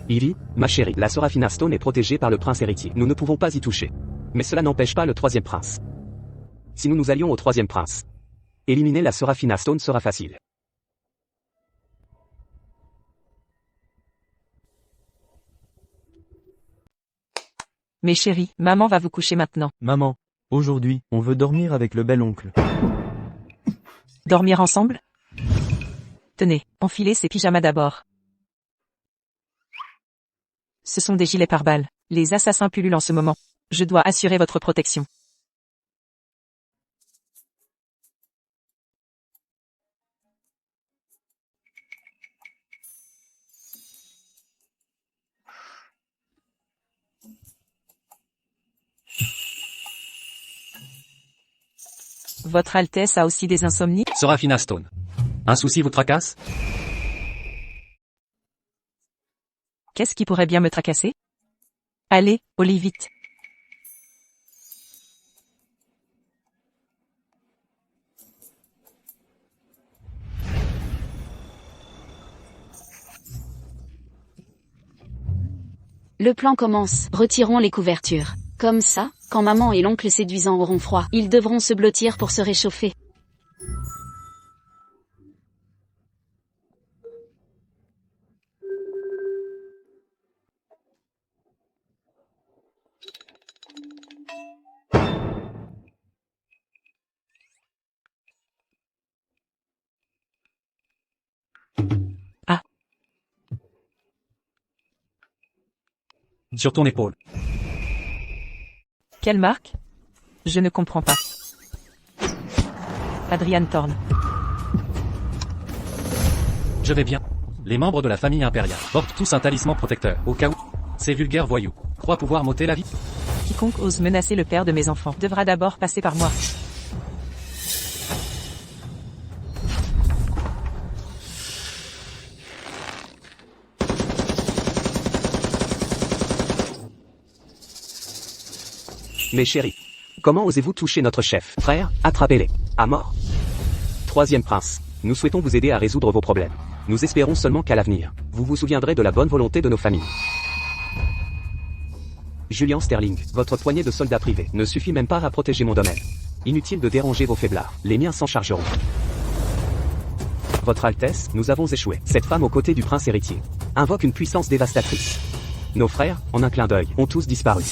Ivy, ma chérie, la Serafina Stone est protégée par le prince héritier. Nous ne pouvons pas y toucher. Mais cela n'empêche pas le 3e prince. Si nous nous allions au 3e prince, éliminer la Serafina Stone sera facile. Mes chéris, maman va vous coucher maintenant. Maman, aujourd'hui, on veut dormir avec le bel oncle. Dormir ensemble? Tenez, enfilez ces pyjamas d'abord. Ce sont des gilets pare-balles. Les assassins pullulent en ce moment. Je dois assurer votre protection. Votre Altesse a aussi des insomnies? Serafina Stone. Un souci vous tracasse? Qu'est-ce qui pourrait bien me tracasser? Allez, au lit vite. Le plan commence. Retirons les couvertures. Comme ça, quand maman et l'oncle séduisant auront froid, ils devront se blottir pour se réchauffer. Sur ton épaule. Quelle marque? Je ne comprends pas. Adrian Thorne. Je vais bien. Les membres de la famille impériale portent tous un talisman protecteur, au cas où ces vulgaires voyous croient pouvoir m'ôter la vie. Quiconque ose menacer le père de mes enfants devra d'abord passer par moi. Mes chéris, comment osez-vous toucher notre chef? Frère, attrapez-les. À mort. 3e prince, nous souhaitons vous aider à résoudre vos problèmes. Nous espérons seulement qu'à l'avenir, vous vous souviendrez de la bonne volonté de nos familles. Julian Sterling, votre poignée de soldats privés ne suffit même pas à protéger mon domaine. Inutile de déranger vos faiblards, les miens s'en chargeront. Votre Altesse, nous avons échoué. Cette femme aux côtés du prince héritier invoque une puissance dévastatrice. Nos frères, en un clin d'œil, ont tous disparu.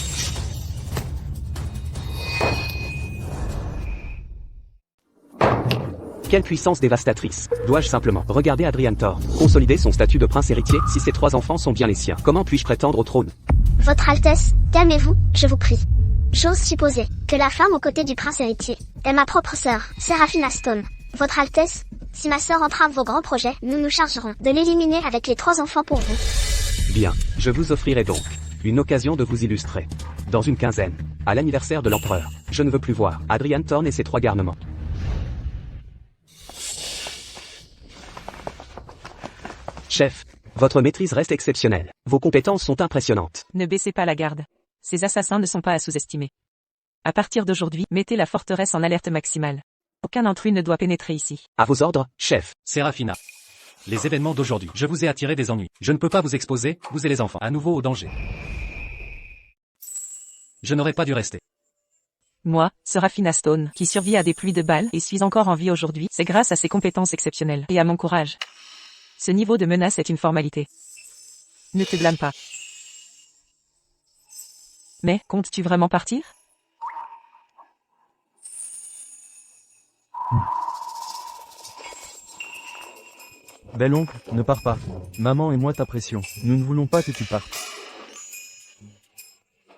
Quelle puissance dévastatrice. Dois-je simplement regarder Adrian Thorne consolider son statut de prince héritier si ses 3 enfants sont bien les siens? Comment puis-je prétendre au trône? Votre Altesse, calmez-vous, je vous prie. J'ose supposer que la femme aux côtés du prince héritier est ma propre sœur, Serafina Stone. Votre Altesse, si ma sœur entrave vos grands projets, nous nous chargerons de l'éliminer avec les 3 enfants pour vous. Bien, je vous offrirai donc une occasion de vous illustrer. Dans une quinzaine, à l'anniversaire de l'empereur, je ne veux plus voir Adrian Thorne et ses 3 garnements. Chef, votre maîtrise reste exceptionnelle. Vos compétences sont impressionnantes. Ne baissez pas la garde. Ces assassins ne sont pas à sous-estimer. À partir d'aujourd'hui, mettez la forteresse en alerte maximale. Aucun intrus ne doit pénétrer ici. À vos ordres, chef. Serafina. Les événements d'aujourd'hui. Je vous ai attiré des ennuis. Je ne peux pas vous exposer, vous et les enfants, à nouveau au danger. Je n'aurais pas dû rester. Moi, Serafina Stone, qui survit à des pluies de balles et suis encore en vie aujourd'hui, c'est grâce à ses compétences exceptionnelles et à mon courage. Ce niveau de menace est une formalité. Ne te blâme pas. Mais, comptes-tu vraiment partir? Bel oncle, ne pars pas. Maman et moi t'apprécions. Nous ne voulons pas que tu partes.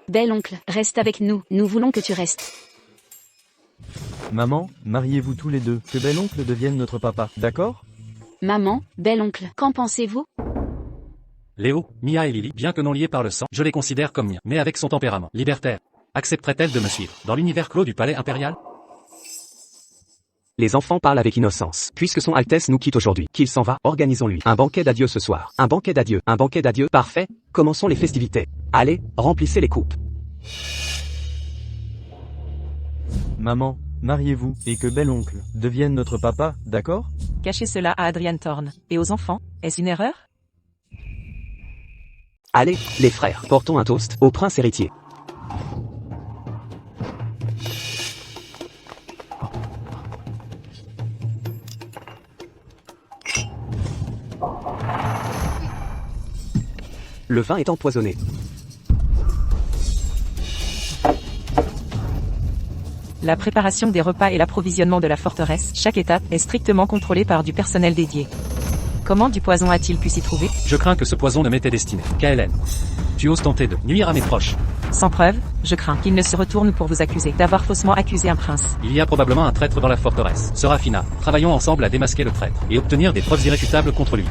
Bel oncle, reste avec nous, nous voulons que tu restes. Maman, mariez-vous tous les deux, que bel oncle devienne notre papa, d'accord? Maman, bel oncle, qu'en pensez-vous? Léo, Mia et Lily, bien que non liés par le sang, je les considère comme miens, mais avec son tempérament libertaire. Accepterait-elle de me suivre dans l'univers clos du palais impérial? Les enfants parlent avec innocence. Puisque son Altesse nous quitte aujourd'hui, qu'il s'en va, organisons-lui un banquet d'adieu ce soir. Un banquet d'adieu, parfait. Commençons les festivités. Allez, remplissez les coupes. Maman, mariez-vous, et que bel oncle devienne notre papa, d'accord? Cachez cela à Adrian Thorne. Et aux enfants, est-ce une erreur? Allez, les frères, portons un toast au prince héritier. Le vin est empoisonné. La préparation des repas et l'approvisionnement de la forteresse, chaque étape est strictement contrôlée par du personnel dédié. Comment du poison a-t-il pu s'y trouver? Je crains que ce poison ne m'était destiné qu'à Hélène. Tu oses tenter de nuire à mes proches. Sans preuve, je crains qu'il ne se retourne pour vous accuser d'avoir faussement accusé un prince. Il y a probablement un traître dans la forteresse. Serafina, travaillons ensemble à démasquer le traître et obtenir des preuves irréfutables contre lui.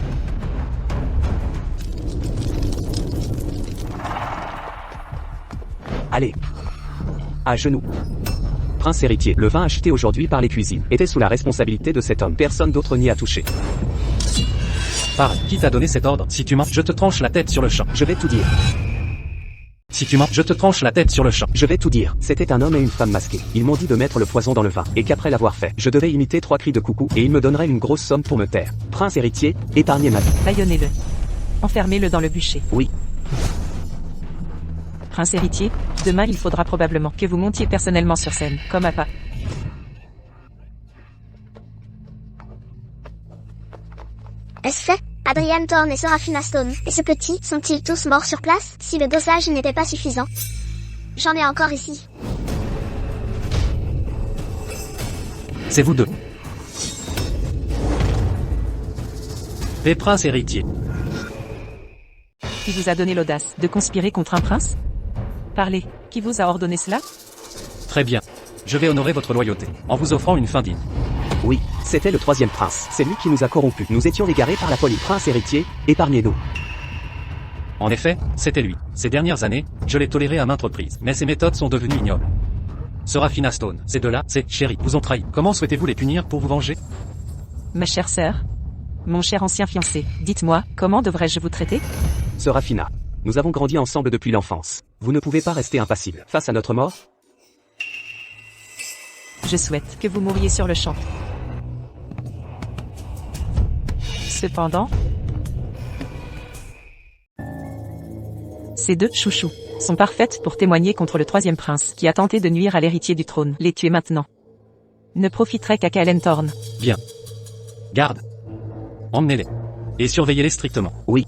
Allez. À genoux. Prince héritier, le vin acheté aujourd'hui par les cuisines était sous la responsabilité de cet homme. Personne d'autre n'y a touché. Parle, qui t'a donné cet ordre? Si tu mens, je te tranche la tête sur le champ. Je vais tout dire. Si tu mens, je te tranche la tête sur le champ. Je vais tout dire. C'était un homme et une femme masqués. Ils m'ont dit de mettre le poison dans le vin, et qu'après l'avoir fait, je devais imiter 3 cris de coucou, et ils me donneraient une grosse somme pour me taire. Prince héritier, épargnez ma vie. Bâillonnez-le. Enfermez-le dans le bûcher. Oui. Prince héritier, demain il faudra probablement que vous montiez personnellement sur scène, comme appât. Est-ce fait? Adrian Thorne et Serafina Stone, et ce petit, sont-ils tous morts sur place, si le dosage n'était pas suffisant? J'en ai encore ici. C'est vous deux. Les princes héritiers. Qui vous a donné l'audace de conspirer contre un prince? Parlez, qui vous a ordonné cela? Très bien. Je vais honorer votre loyauté, en vous offrant une fin digne. Oui, c'était le 3e prince. C'est lui qui nous a corrompus. Nous étions égarés par la folie. Prince héritier, épargnez-nous. En effet, c'était lui. Ces dernières années, je l'ai toléré à maintes reprises, mais ses méthodes sont devenues ignobles. Serafina Stone, ces deux-là, ces chéris, vous ont trahi. Comment souhaitez-vous les punir pour vous venger? Ma chère sœur, mon cher ancien fiancé, dites-moi, comment devrais-je vous traiter? Serafina, nous avons grandi ensemble depuis l'enfance. Vous ne pouvez pas rester impassible face à notre mort? Je souhaite que vous mouriez sur le champ. Cependant, ces deux chouchous sont parfaites pour témoigner contre le 3e prince qui a tenté de nuire à l'héritier du trône. Les tuer maintenant ne profiterait qu'à Kaelen Thorne. Bien. Garde. Emmenez-les. Et surveillez-les strictement. Oui.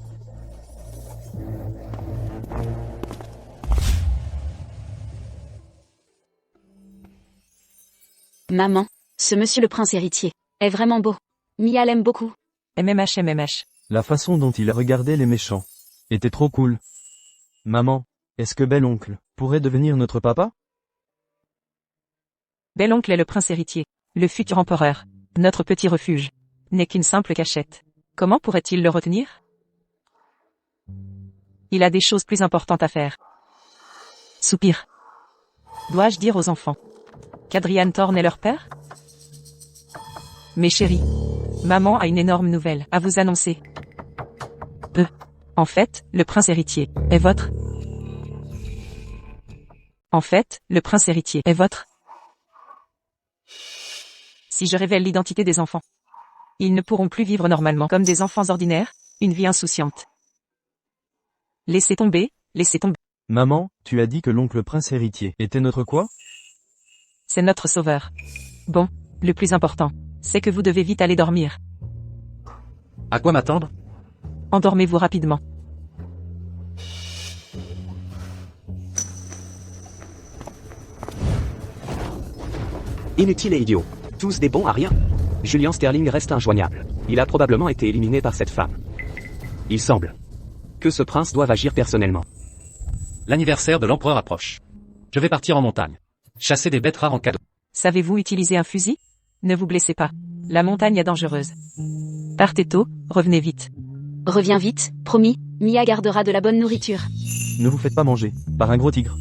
Maman, ce monsieur le prince héritier est vraiment beau. Mia l'aime beaucoup. MMH. La façon dont il regardait les méchants était trop cool. Maman, est-ce que bel oncle pourrait devenir notre papa? Bel oncle est le prince héritier, le futur empereur. Notre petit refuge n'est qu'une simple cachette. Comment pourrait-il le retenir? Il a des choses plus importantes à faire. Soupir. Dois-je dire aux enfants qu'Adrian Thorne est leur père? Mes chéris, maman a une énorme nouvelle à vous annoncer. En fait, le prince héritier est votre. En fait, le prince héritier est votre. Si je révèle l'identité des enfants, ils ne pourront plus vivre normalement comme des enfants ordinaires, une vie insouciante. Laissez tomber, laissez tomber. Maman, tu as dit que l'oncle prince héritier était notre quoi? C'est notre sauveur. Bon, le plus important, c'est que vous devez vite aller dormir. À quoi m'attendre? Endormez-vous rapidement. Inutile et idiot. Tous des bons à rien. Julian Sterling reste injoignable. Il a probablement été éliminé par cette femme. Il semble que ce prince doive agir personnellement. L'anniversaire de l'empereur approche. Je vais partir en montagne. Chasser des bêtes rares en cadeau. Savez-vous utiliser un fusil? Ne vous blessez pas. La montagne est dangereuse. Partez tôt, revenez vite. Reviens vite, promis, Mia gardera de la bonne nourriture. Ne vous faites pas manger par un gros tigre.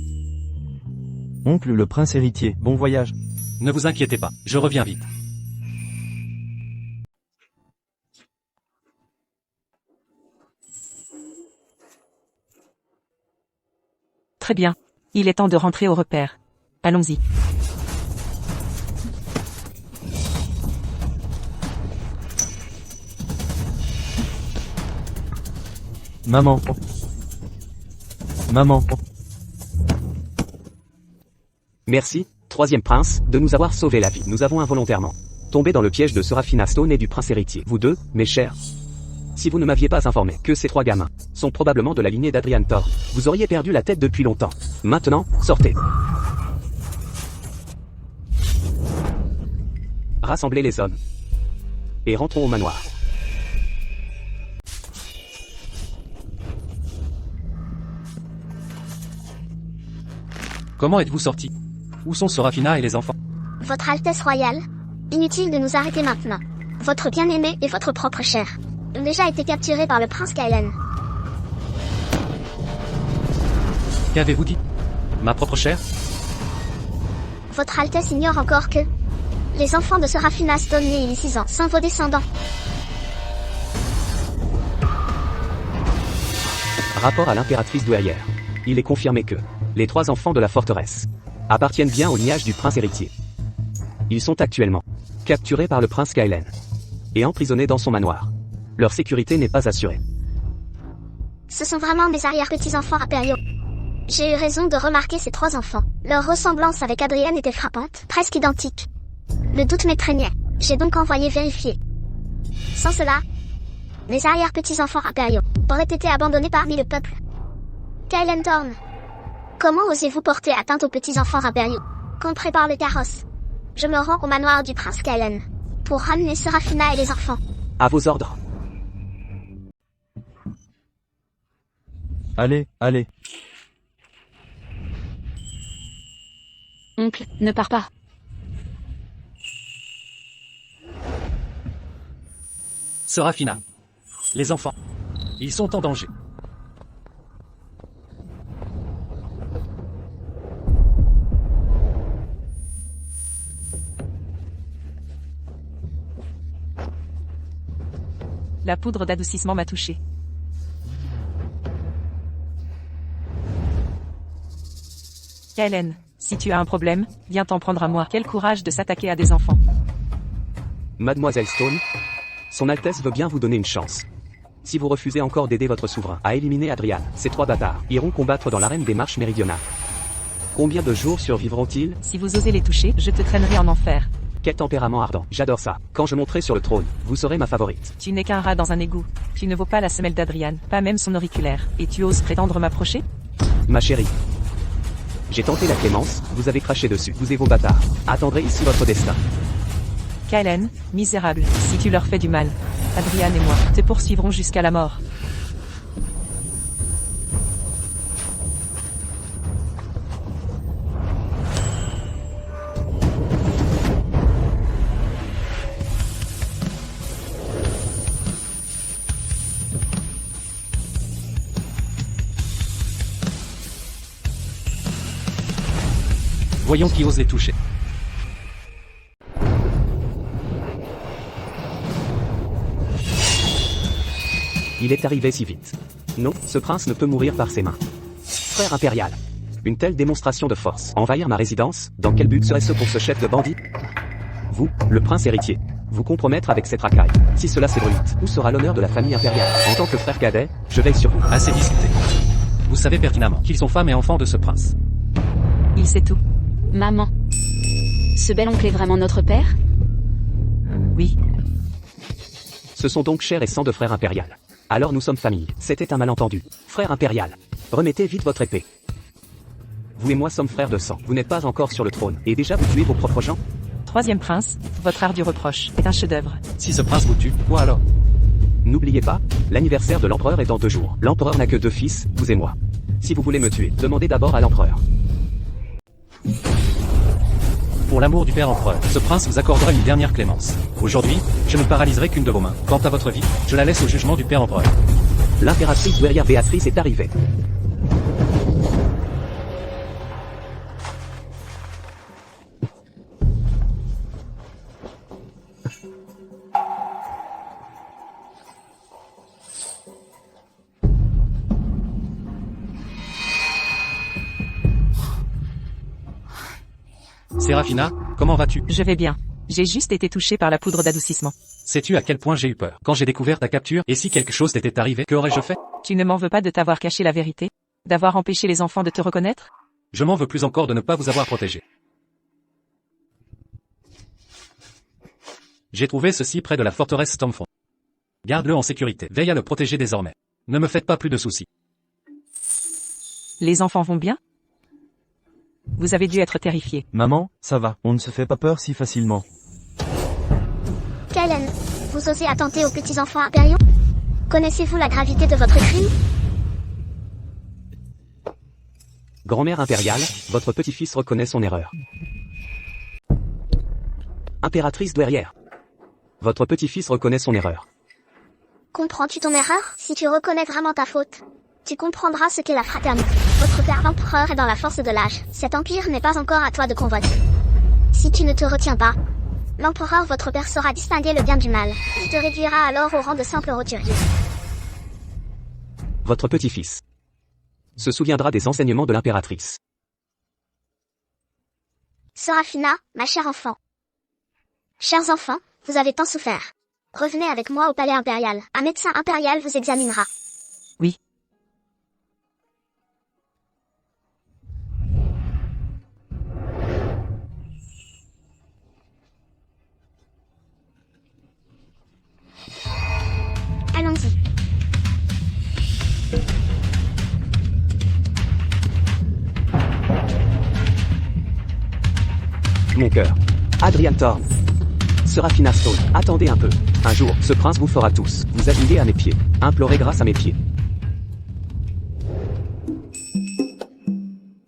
Oncle le prince héritier, bon voyage. Ne vous inquiétez pas, je reviens vite. Très bien. Il est temps de rentrer au repère. Allons-y. Maman. Maman. Merci, troisième prince, de nous avoir sauvé la vie. Nous avons involontairement tombé dans le piège de Seraphina Stone et du prince héritier. Vous deux, mes chers. Si vous ne m'aviez pas informé que ces trois gamins sont probablement de la lignée d'Adrian Thor, vous auriez perdu la tête depuis longtemps. Maintenant, sortez. Rassemblez les hommes. Et rentrons au manoir. Comment êtes-vous sortis? Où sont Seraphina et les enfants? Votre Altesse royale, inutile de nous arrêter maintenant. Votre bien-aimé et votre propre chair ont déjà été capturés par le prince Kaelen. Qu'avez-vous dit? Ma propre chair? Votre Altesse ignore encore que les enfants de Seraphina Stone nés il y a 6 ans sont vos descendants. Rapport à l'impératrice douairière. Il est confirmé que les trois enfants de la forteresse appartiennent bien au lignage du prince héritier. Ils sont actuellement capturés par le prince Kaelen et emprisonnés dans son manoir. Leur sécurité n'est pas assurée. Ce sont vraiment mes arrière-petits-enfants impériaux. J'ai eu raison de remarquer ces trois enfants. Leur ressemblance avec Adrienne était frappante, presque identique. Le doute m'étreignait. J'ai donc envoyé vérifier. Sans cela, mes arrière-petits-enfants impériaux auraient été abandonnés parmi le peuple. Kaelen Thorn, comment osez-vous porter atteinte aux petits-enfants impériaux? Qu'on prépare le carrosse. Je me rends au manoir du prince Kaelen pour ramener Seraphina et les enfants. À vos ordres. Allez, allez. Oncle, ne pars pas. Seraphina. Les enfants. Ils sont en danger. La poudre d'adoucissement m'a touché. Kaelen, si tu as un problème, viens t'en prendre à moi. Quel courage de s'attaquer à des enfants. Mademoiselle Stone, son Altesse veut bien vous donner une chance. Si vous refusez encore d'aider votre souverain à éliminer Adrian, ces trois bâtards iront combattre dans l'arène des marches méridionales. Combien de jours survivront-ils? Si vous osez les toucher, je te traînerai en enfer. Quel tempérament ardent, j'adore ça. Quand je monterai sur le trône, vous serez ma favorite. Tu n'es qu'un rat dans un égout. Tu ne vaux pas la semelle d'Adrian, pas même son auriculaire. Et tu oses prétendre m'approcher? Ma chérie. J'ai tenté la clémence, vous avez craché dessus. Vous et vos bâtards. Attendrez ici votre destin. Kaelen, misérable, si tu leur fais du mal, Adrian et moi te poursuivrons jusqu'à la mort. Voyons qui ose les toucher. Il est arrivé si vite. Non, ce prince ne peut mourir par ses mains. Frère impérial. Une telle démonstration de force. Envahir ma résidence, dans quel but serait-ce pour ce chef de bandits? Vous, le prince héritier, vous compromettre avec cette racaille. Si cela s'ébruite, où sera l'honneur de la famille impériale? En tant que frère cadet, je veille sur vous. Assez discuté. Vous savez pertinemment qu'ils sont femmes et enfants de ce prince. Il sait tout. Maman. Ce bel oncle est vraiment notre père? Oui. Ce sont donc chair et sang de frère impérial. Alors nous sommes famille. C'était un malentendu. Frère impérial. Remettez vite votre épée. Vous et moi sommes frères de sang. Vous n'êtes pas encore sur le trône. Et déjà vous tuez vos propres gens? Troisième prince, votre art du reproche est un chef-d'œuvre. Si ce prince vous tue, quoi alors? N'oubliez pas, l'anniversaire de l'empereur est dans 2 jours. L'empereur n'a que 2 fils, vous et moi. Si vous voulez me tuer, demandez d'abord à l'empereur. Pour l'amour du père empereur, ce prince vous accordera une dernière clémence. Aujourd'hui, je ne paralyserai qu'une de vos mains. Quant à votre vie, je la laisse au jugement du père empereur. L'impératrice douairière Béatrice est arrivée. Séraphina, comment vas-tu? Je vais bien. J'ai juste été touché par la poudre d'adoucissement. Sais-tu à quel point j'ai eu peur quand j'ai découvert ta capture? Et si quelque chose t'était arrivé, qu'aurais-je fait? Tu ne m'en veux pas de t'avoir caché la vérité? D'avoir empêché les enfants de te reconnaître? Je m'en veux plus encore de ne pas vous avoir protégé. J'ai trouvé ceci près de la forteresse Stormfront. Garde-le en sécurité. Veille à le protéger désormais. Ne me faites pas plus de soucis. Les enfants vont bien? Vous avez dû être terrifié. Maman, ça va, on ne se fait pas peur si facilement. Kaelen, vous osez attenter aux petits-enfants impériaux? Connaissez-vous la gravité de votre crime? Grand-mère impériale, votre petit-fils reconnaît son erreur. Impératrice douairière. Votre petit-fils reconnaît son erreur. Comprends-tu ton erreur? Si tu reconnais vraiment ta faute, tu comprendras ce qu'est la fraternité. Votre père l'empereur est dans la force de l'âge. Cet empire n'est pas encore à toi de convoiter. Si tu ne te retiens pas, l'empereur votre père saura distinguer le bien du mal. Il te réduira alors au rang de simple roturier. Votre petit-fils se souviendra des enseignements de l'impératrice. Séraphina, ma chère enfant. Chers enfants, vous avez tant souffert. Revenez avec moi au palais impérial. Un médecin impérial vous examinera. Oui. Allons-y. Mon cœur. Adrian Thorne. Séraphina Stone, attendez un peu. Un jour, ce prince vous fera tous. Vous habiller à mes pieds. Implorez grâce à mes pieds.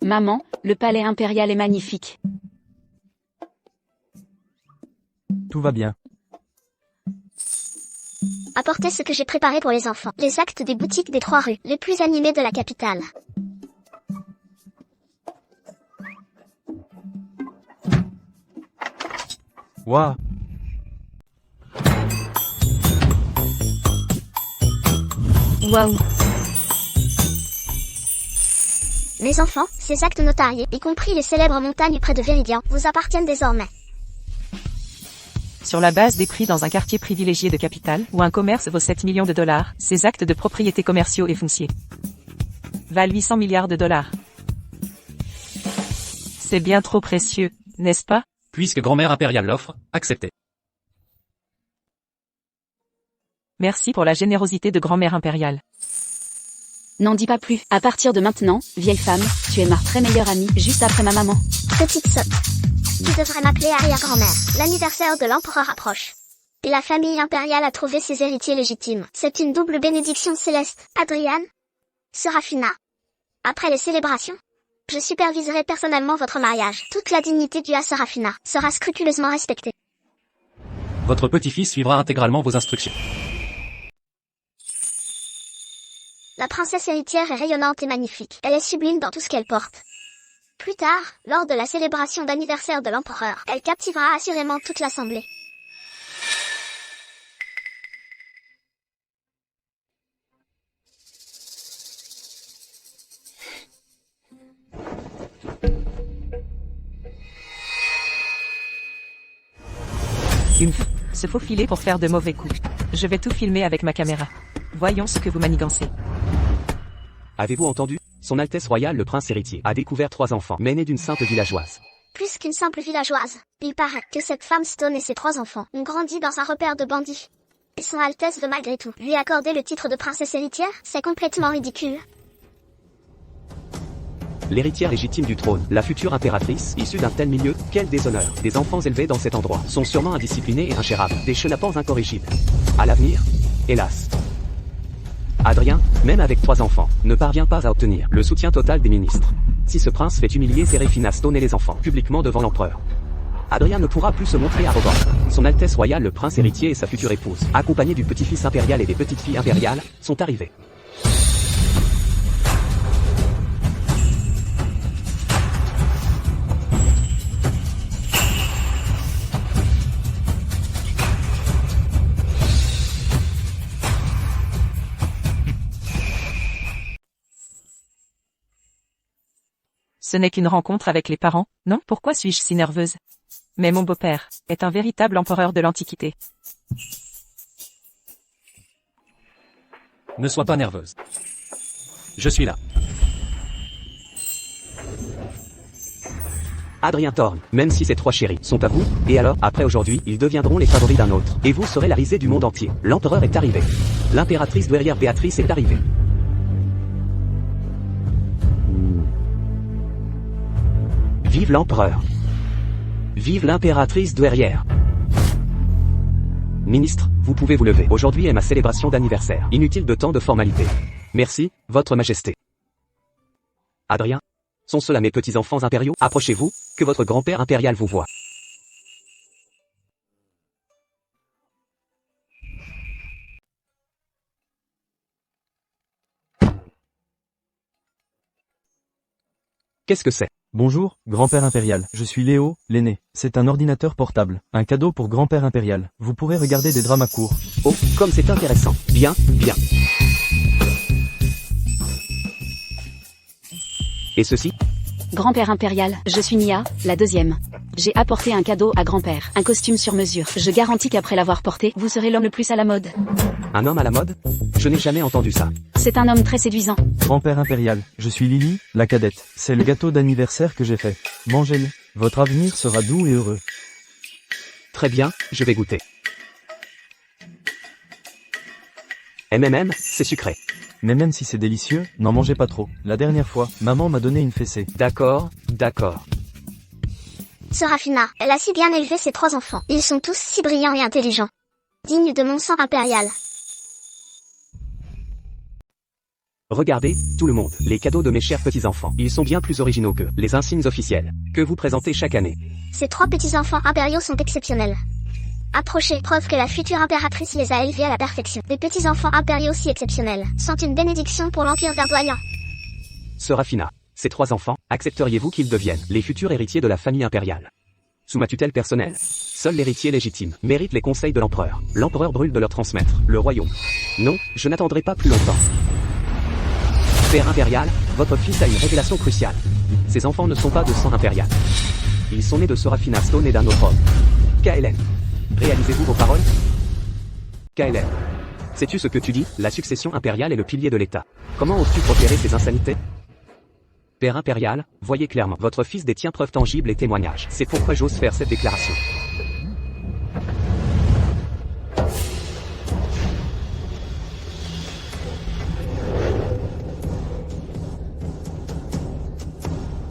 Maman, le palais impérial est magnifique. Tout va bien. Apportez ce que j'ai préparé pour les enfants. Les actes des boutiques des 3 rues, les plus animées de la capitale. Waouh. Waouh. Mes enfants, ces actes notariés, y compris les célèbres montagnes près de Viridian, vous appartiennent désormais. Sur la base des prix dans un quartier privilégié de capitale, où un commerce vaut 7 millions de dollars, ces actes de propriété commerciaux et fonciers valent 800 milliards de dollars. C'est bien trop précieux, n'est-ce pas? Puisque grand-mère impériale l'offre, acceptez. Merci pour la générosité de grand-mère impériale. N'en dis pas plus. À partir de maintenant, vieille femme, tu es ma très meilleure amie, juste après ma maman. Petite sotte. Tu devrais m'appeler arrière-grand-mère. L'anniversaire de l'empereur approche. Et la famille impériale a trouvé ses héritiers légitimes. C'est une double bénédiction céleste. Adrian, Séraphina. Après les célébrations, je superviserai personnellement votre mariage. Toute la dignité due à Séraphina sera scrupuleusement respectée. Votre petit-fils suivra intégralement vos instructions. La princesse héritière est rayonnante et magnifique. Elle est sublime dans tout ce qu'elle porte. Plus tard, lors de la célébration d'anniversaire de l'empereur, elle captivera assurément toute l'assemblée. Se faufiler pour faire de mauvais coups. Je vais tout filmer avec ma caméra. Voyons ce que vous manigancez. Avez-vous entendu? Son Altesse royale le prince héritier a découvert 3 enfants, mais nés d'une simple villageoise. Plus qu'une simple villageoise, il paraît que cette femme Stone et ses 3 enfants ont grandi dans un repère de bandits. Et son Altesse veut malgré tout lui accorder le titre de princesse héritière? C'est complètement ridicule. L'héritière légitime du trône, la future impératrice, issue d'un tel milieu, quel déshonneur. Des enfants élevés dans cet endroit sont sûrement indisciplinés et ingérables, des chenapans incorrigibles. À l'avenir, hélas. Adrien, même avec 3 enfants, ne parvient pas à obtenir le soutien total des ministres. Si ce prince fait humilier Serafina Stone et les enfants publiquement devant l'empereur, Adrien ne pourra plus se montrer arrogant. Son Altesse royale le prince héritier et sa future épouse, accompagnés du petit-fils impérial et des petites filles impériales, sont arrivés. Ce n'est qu'une rencontre avec les parents, non? Pourquoi suis-je si nerveuse? Mais mon beau-père est un véritable empereur de l'Antiquité. Ne sois pas nerveuse. Je suis là. Adrien Thorne, même si ces 3 chéris sont à vous, et alors, après aujourd'hui, ils deviendront les favoris d'un autre. Et vous serez la risée du monde entier. L'empereur est arrivé. L'impératrice douairière Béatrice est arrivée. Vive l'empereur. Vive l'impératrice douairière. Ministre, vous pouvez vous lever. Aujourd'hui est ma célébration d'anniversaire. Inutile de tant de formalités. Merci, votre majesté. Adrien, sont ceux-là mes petits-enfants impériaux? Approchez-vous, que votre grand-père impérial vous voie. Qu'est-ce que c'est? Bonjour, grand-père impérial. Je suis Léo, l'aîné. C'est un ordinateur portable. Un cadeau pour grand-père impérial. Vous pourrez regarder des dramas courts. Oh, comme c'est intéressant. Bien, bien. Et ceci? Grand-père impérial, je suis Nia, la 2e. J'ai apporté un cadeau à grand-père, un costume sur mesure. Je garantis qu'après l'avoir porté, vous serez l'homme le plus à la mode. Un homme à la mode? Je n'ai jamais entendu ça. C'est un homme très séduisant. Grand-père impérial, je suis Lily, la cadette. C'est le gâteau d'anniversaire que j'ai fait. Mangez-le. Votre avenir sera doux et heureux. Très bien, je vais goûter. C'est sucré. Mais même si c'est délicieux, n'en mangez pas trop. La dernière fois, maman m'a donné une fessée. D'accord, d'accord. Serafina, elle a si bien élevé ses 3 enfants. Ils sont tous si brillants et intelligents. Dignes de mon sang impérial. Regardez, tout le monde, les cadeaux de mes chers petits-enfants. Ils sont bien plus originaux que les insignes officiels que vous présentez chaque année. Ces 3 petits-enfants impériaux sont exceptionnels. Approchez, preuve que la future impératrice les a élevés à la perfection. Des petits-enfants impériaux si exceptionnels sont une bénédiction pour l'Empire verdoyant. Serafina, ces 3 enfants, accepteriez-vous qu'ils deviennent les futurs héritiers de la famille impériale? Sous ma tutelle personnelle, seul l'héritier légitime mérite les conseils de l'empereur. L'empereur brûle de leur transmettre le royaume. Non, je n'attendrai pas plus longtemps. Père impérial, votre fils a une révélation cruciale. Ces enfants ne sont pas de sang impérial. Ils sont nés de Serafina Stone et d'un autre homme. KLN. Réalisez-vous vos paroles? KLN. Sais-tu ce que tu dis? La succession impériale est le pilier de l'État. Comment oses-tu proférer ces insanités? Père impérial, voyez clairement, votre fils détient preuves tangibles et témoignages. C'est pourquoi j'ose faire cette déclaration.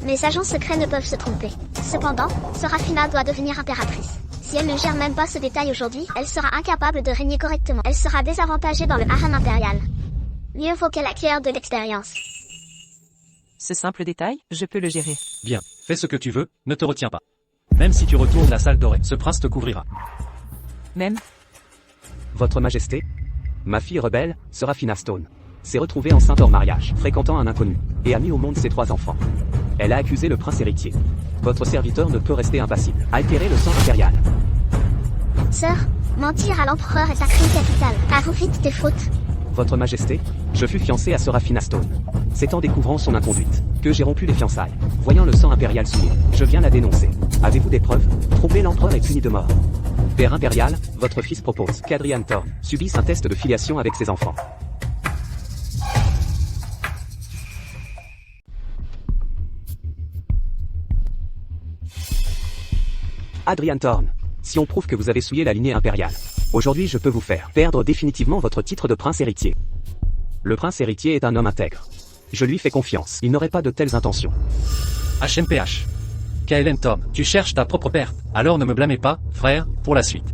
Mes agents secrets ne peuvent se tromper. Cependant, Serafina doit devenir impératrice. Si elle ne gère même pas ce détail aujourd'hui, elle sera incapable de régner correctement. Elle sera désavantagée dans le harem impérial. Mieux vaut qu'elle acquiert de l'expérience. Ce simple détail, je peux le gérer. Bien, fais ce que tu veux, ne te retiens pas. Même si tu retournes la salle dorée, ce prince te couvrira. Même, Votre Majesté, ma fille rebelle, Serafina Stone, s'est retrouvée enceinte hors mariage, fréquentant un inconnu, et a mis au monde ses 3 enfants. Elle a accusé le prince héritier. Votre serviteur ne peut rester impassible. Altérer le sang impérial. Sœur, mentir à l'empereur est un crime capital. Avoue vite tes fautes. Votre Majesté, je fus fiancé à Serafina Stone. C'est en découvrant son inconduite que j'ai rompu les fiançailles. Voyant le sang impérial souillé, je viens la dénoncer. Avez-vous des preuves? Troubler l'empereur est puni de mort. Père impérial, votre fils propose qu'Adrien Thorne subisse un test de filiation avec ses enfants. Adrien Thorne, si on prouve que vous avez souillé la lignée impériale, aujourd'hui je peux vous faire perdre définitivement votre titre de prince héritier. Le prince héritier est un homme intègre. Je lui fais confiance, il n'aurait pas de telles intentions. HMPH. KLN Thorne, tu cherches ta propre perte, alors ne me blâmez pas, frère, pour la suite.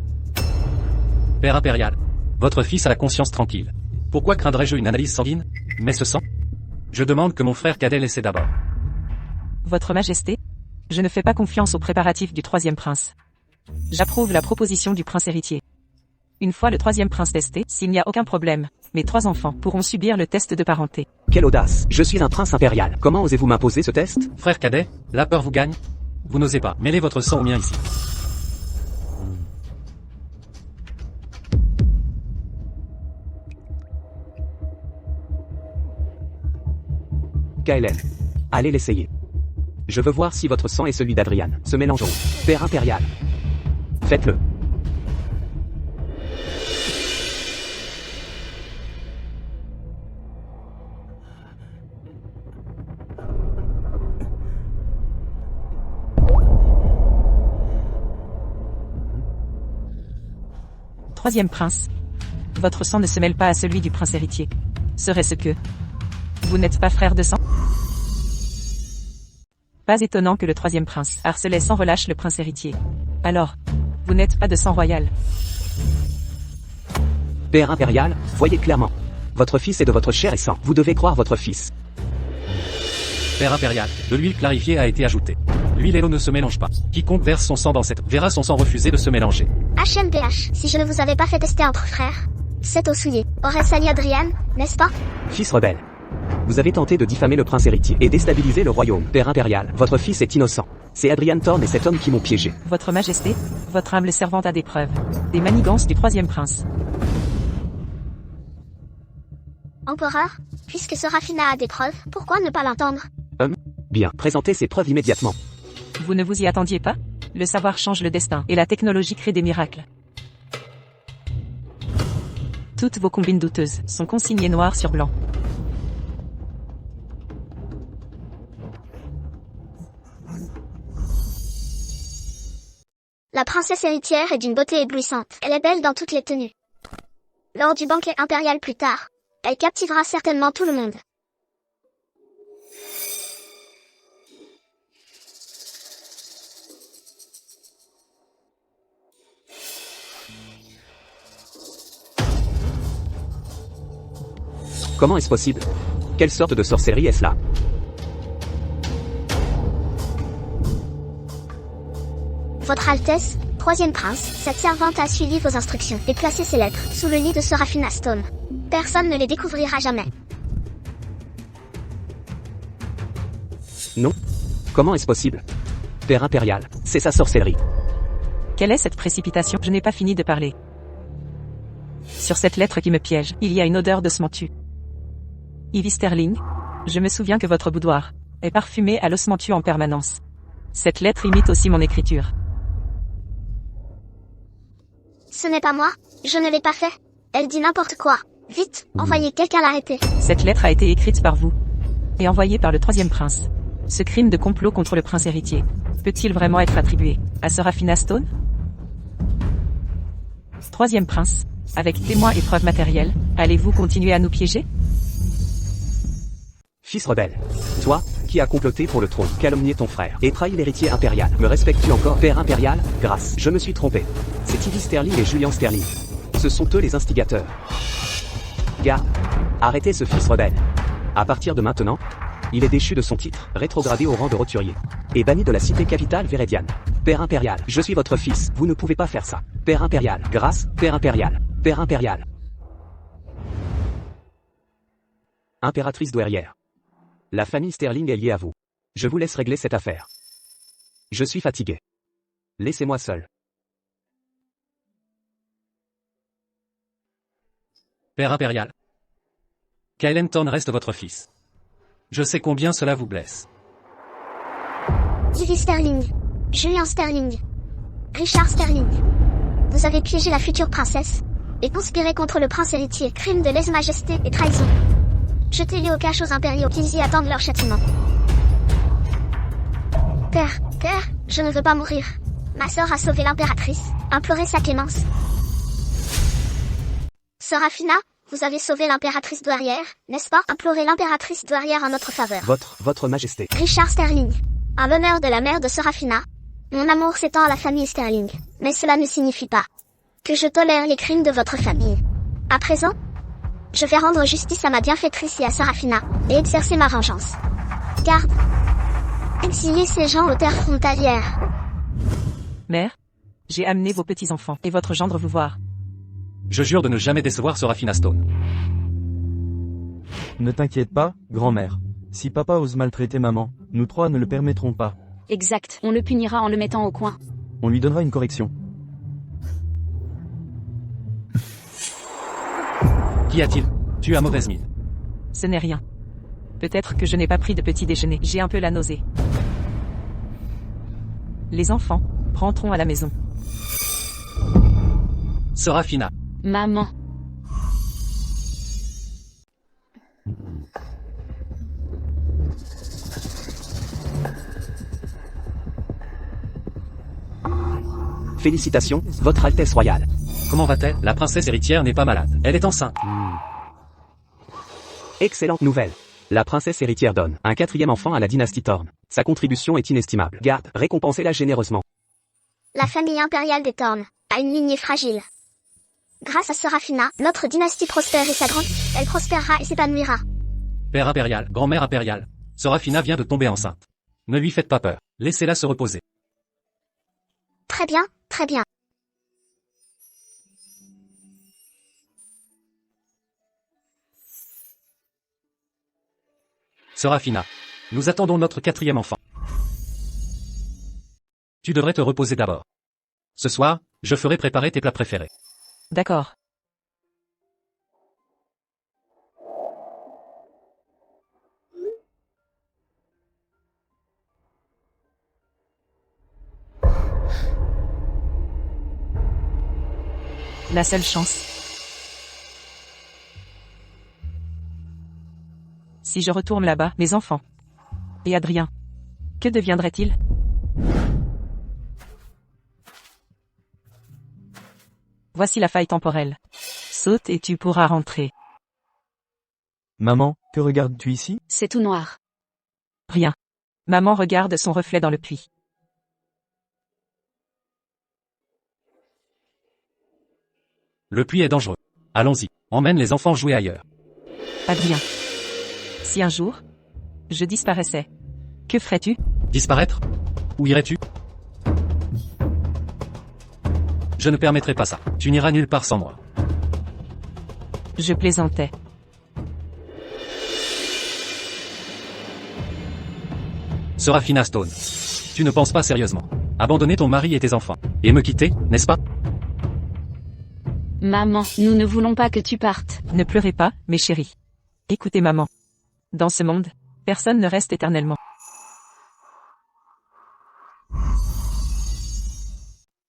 Père impérial, votre fils a la conscience tranquille. Pourquoi craindrais-je une analyse sanguine? Mais ce sang? Je demande que mon frère cadet l'essaie d'abord. Votre Majesté, je ne fais pas confiance aux préparatifs du troisième prince. J'approuve la proposition du prince héritier. Une fois le troisième prince testé, s'il n'y a aucun problème, mes 3 enfants pourront subir le test de parenté. Quelle audace! Je suis un prince impérial. Comment osez-vous m'imposer ce test? Frère cadet, la peur vous gagne? Vous n'osez pas mêler votre sang au mien ici. Kaelen. Allez l'essayer. Je veux voir si votre sang et celui d'Adrian se mélangeront. Père impérial. Faites-le. Troisième prince. Votre sang ne se mêle pas à celui du prince héritier. Serait-ce que vous n'êtes pas frère de sang? Pas étonnant que le troisième prince harcelait sans relâche le prince héritier. Alors, vous n'êtes pas de sang royal. Père impérial, voyez clairement. Votre fils est de votre chair et sang. Vous devez croire votre fils. Père impérial, de l'huile clarifiée a été ajoutée. L'huile et l'eau ne se mélangent pas. Quiconque verse son sang dans cette verra son sang refuser de se mélanger. HMPH, si je ne vous avais pas fait tester entre frères, cette eau souillée aurait sali Adrian, n'est-ce pas? Fils rebelle. Vous avez tenté de diffamer le prince héritier et déstabiliser le royaume. Père impérial, votre fils est innocent. C'est Adrian Thorne et cet homme qui m'ont piégé. Votre Majesté, votre humble servante a des preuves. Des manigances du troisième prince. Empereur, puisque Serafina a des preuves, pourquoi ne pas l'entendre? Bien, présentez ces preuves immédiatement. Vous ne vous y attendiez pas? Le savoir change le destin, et la technologie crée des miracles. Toutes vos combines douteuses sont consignées noir sur blanc. La princesse héritière est d'une beauté éblouissante. Elle est belle dans toutes les tenues. Lors du banquet impérial plus tard, elle captivera certainement tout le monde. Comment est-ce possible? Quelle sorte de sorcellerie est-ce là? Votre Altesse, troisième prince, cette servante a suivi vos instructions et placé ses lettres sous le lit de Serafina Stone. Personne ne les découvrira jamais. Non. Comment est-ce possible? Père impérial, c'est sa sorcellerie. Quelle est cette précipitation? Je n'ai pas fini de parler. Sur cette lettre qui me piège, il y a une odeur d'osmanthus. Ivy Sterling, je me souviens que votre boudoir est parfumé à l'osmanthus en permanence. Cette lettre imite aussi mon écriture. Ce n'est pas moi, je ne l'ai pas fait. Elle dit n'importe quoi. Vite, envoyez quelqu'un l'arrêter. Cette lettre a été écrite par vous et envoyée par le troisième prince. Ce crime de complot contre le prince héritier peut-il vraiment être attribué à Serafina Stone? Troisième prince, avec témoins et preuves matérielles, allez-vous continuer à nous piéger? Fils rebelle. Toi, qui as comploté pour le trône, calomnié ton frère, et trahi l'héritier impérial. Me respectes-tu encore, père impérial? Grâce. Je me suis trompé. C'est Ivy Sterling et Julian Sterling. Ce sont eux les instigateurs. Garde. Arrêtez ce fils rebelle. À partir de maintenant, il est déchu de son titre, rétrogradé au rang de roturier, et banni de la cité capitale Véridiane. Père impérial, je suis votre fils, vous ne pouvez pas faire ça. Père impérial, grâce, père impérial, père impérial. Impératrice douairière. La famille Sterling est liée à vous. Je vous laisse régler cette affaire. Je suis fatigué. Laissez-moi seul. Père impérial. Kaelen Thorne reste votre fils. Je sais combien cela vous blesse. Ivy Sterling, Julian Sterling, Richard Sterling. Vous avez piégé la future princesse et conspiré contre le prince héritier. Crime de lèse-majesté et trahison. Jetez-les au cache aux impériaux qu'ils y attendent leur châtiment. Père, je ne veux pas mourir. Ma sœur a sauvé l'impératrice, imploré sa clémence. Serafina, vous avez sauvé l'impératrice douairière, n'est-ce pas? Implorez l'impératrice douairière en notre faveur. Votre majesté. Richard Sterling. En l'honneur de la mère de Serafina, mon amour s'étend à la famille Sterling. Mais cela ne signifie pas que je tolère les crimes de votre famille. À présent, Je vais rendre justice à ma bienfaitrice et à Serafina, et exercer ma vengeance. Garde. Exilez ces gens aux terres frontalières. Mère, j'ai amené vos petits-enfants et votre gendre vous voir. Je jure de ne jamais décevoir Serafina Stone. Ne t'inquiète pas, grand-mère. Si papa ose maltraiter maman, nous trois ne le permettrons pas. Exact, on le punira en le mettant au coin. On lui donnera une correction. Qu'y a-t-il? Tu as mauvaise mine. Ce n'est rien. Peut-être que je n'ai pas pris de petit déjeuner, j'ai un peu la nausée. Les enfants rentrons à la maison. Serafina. Maman. Félicitations, Votre Altesse Royale. Comment va-t-elle? La princesse héritière n'est pas malade. Elle est enceinte. Excellente nouvelle. La princesse héritière donne un 4e enfant à la dynastie Thorne. Sa contribution est inestimable. Garde, récompensez-la généreusement. La famille impériale des Thorne a une lignée fragile. Grâce à Serafina, notre dynastie prospère et s'agrandit. Elle prospérera et s'épanouira. Père impérial, grand-mère impériale. Serafina vient de tomber enceinte. Ne lui faites pas peur. Laissez-la se reposer. Très bien, très bien. Serafina. Nous attendons notre 4e enfant. Tu devrais te reposer d'abord. Ce soir, je ferai préparer tes plats préférés. D'accord. La seule chance. Si je retourne là-bas, mes enfants. Et Adrien. Que deviendrait-il? Voici la faille temporelle. Saute et tu pourras rentrer. Maman, que regardes-tu ici? C'est tout noir. Rien. Maman regarde son reflet dans le puits. Le puits est dangereux. Allons-y. Emmène les enfants jouer ailleurs. Adrien. Si un jour, je disparaissais, que ferais-tu? Disparaître? Où irais-tu? Je ne permettrai pas ça. Tu n'iras nulle part sans moi. Je plaisantais. Serafina Stone. Tu ne penses pas sérieusement. Abandonner ton mari et tes enfants. Et me quitter, n'est-ce pas? Maman, nous ne voulons pas que tu partes. Ne pleurez pas, mes chéris. Écoutez maman. Dans ce monde, personne ne reste éternellement.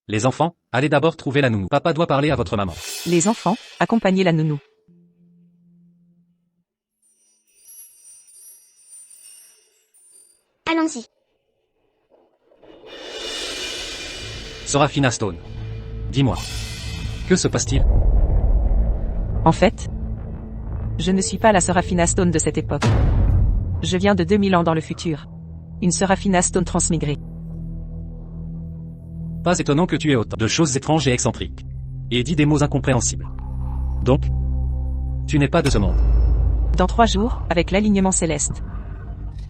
Les enfants, allez d'abord trouver la nounou. Papa doit parler à votre maman. Les enfants, accompagnez la nounou. Allons-y. Serafina Stone. Dis-moi. Que se passe-t-il? En fait, je ne suis pas la Serafina Stone de cette époque. Je viens de 2000 ans dans le futur. Une Serafina Stone transmigrée. Pas étonnant que tu aies autant de choses étranges et excentriques. Et dis des mots incompréhensibles. Donc, tu n'es pas de ce monde. Dans 3 jours, avec l'alignement céleste.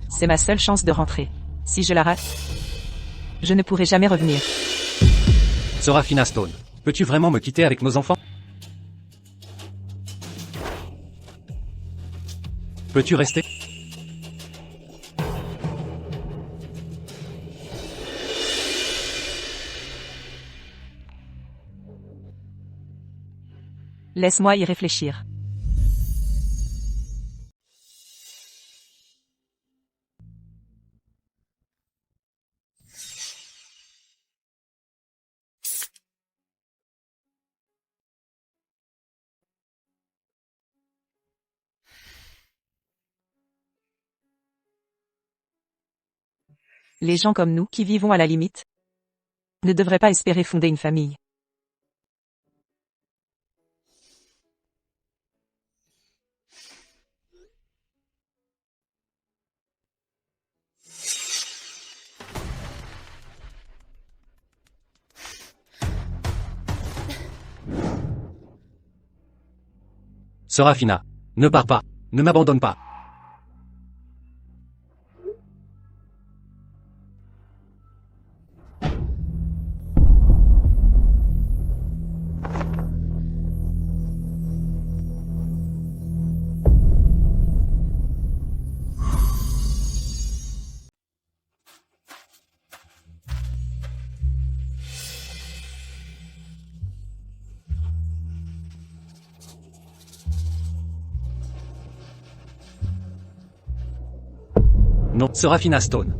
C'est ma seule chance de rentrer. Si je la rate, je ne pourrai jamais revenir. Serafina Stone, peux-tu vraiment me quitter avec nos enfants? Peux-tu rester? Laisse-moi y réfléchir. Les gens comme nous, qui vivons à la limite, ne devraient pas espérer fonder une famille. Serafina. Ne pars pas. Ne m'abandonne pas. Non, Serafina Stone.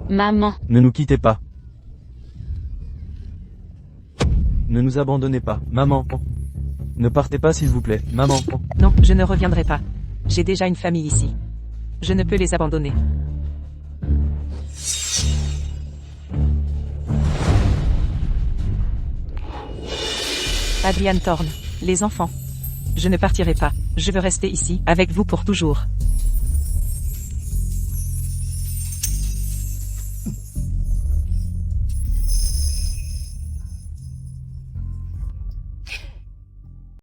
Maman. Ne nous quittez pas. Ne nous abandonnez pas, maman. Ne partez pas s'il vous plaît, maman. Non, je ne reviendrai pas. J'ai déjà une famille ici. Je ne peux les abandonner. Adrian Thorne. Les enfants. Je ne partirai pas. Je veux rester ici, avec vous pour toujours.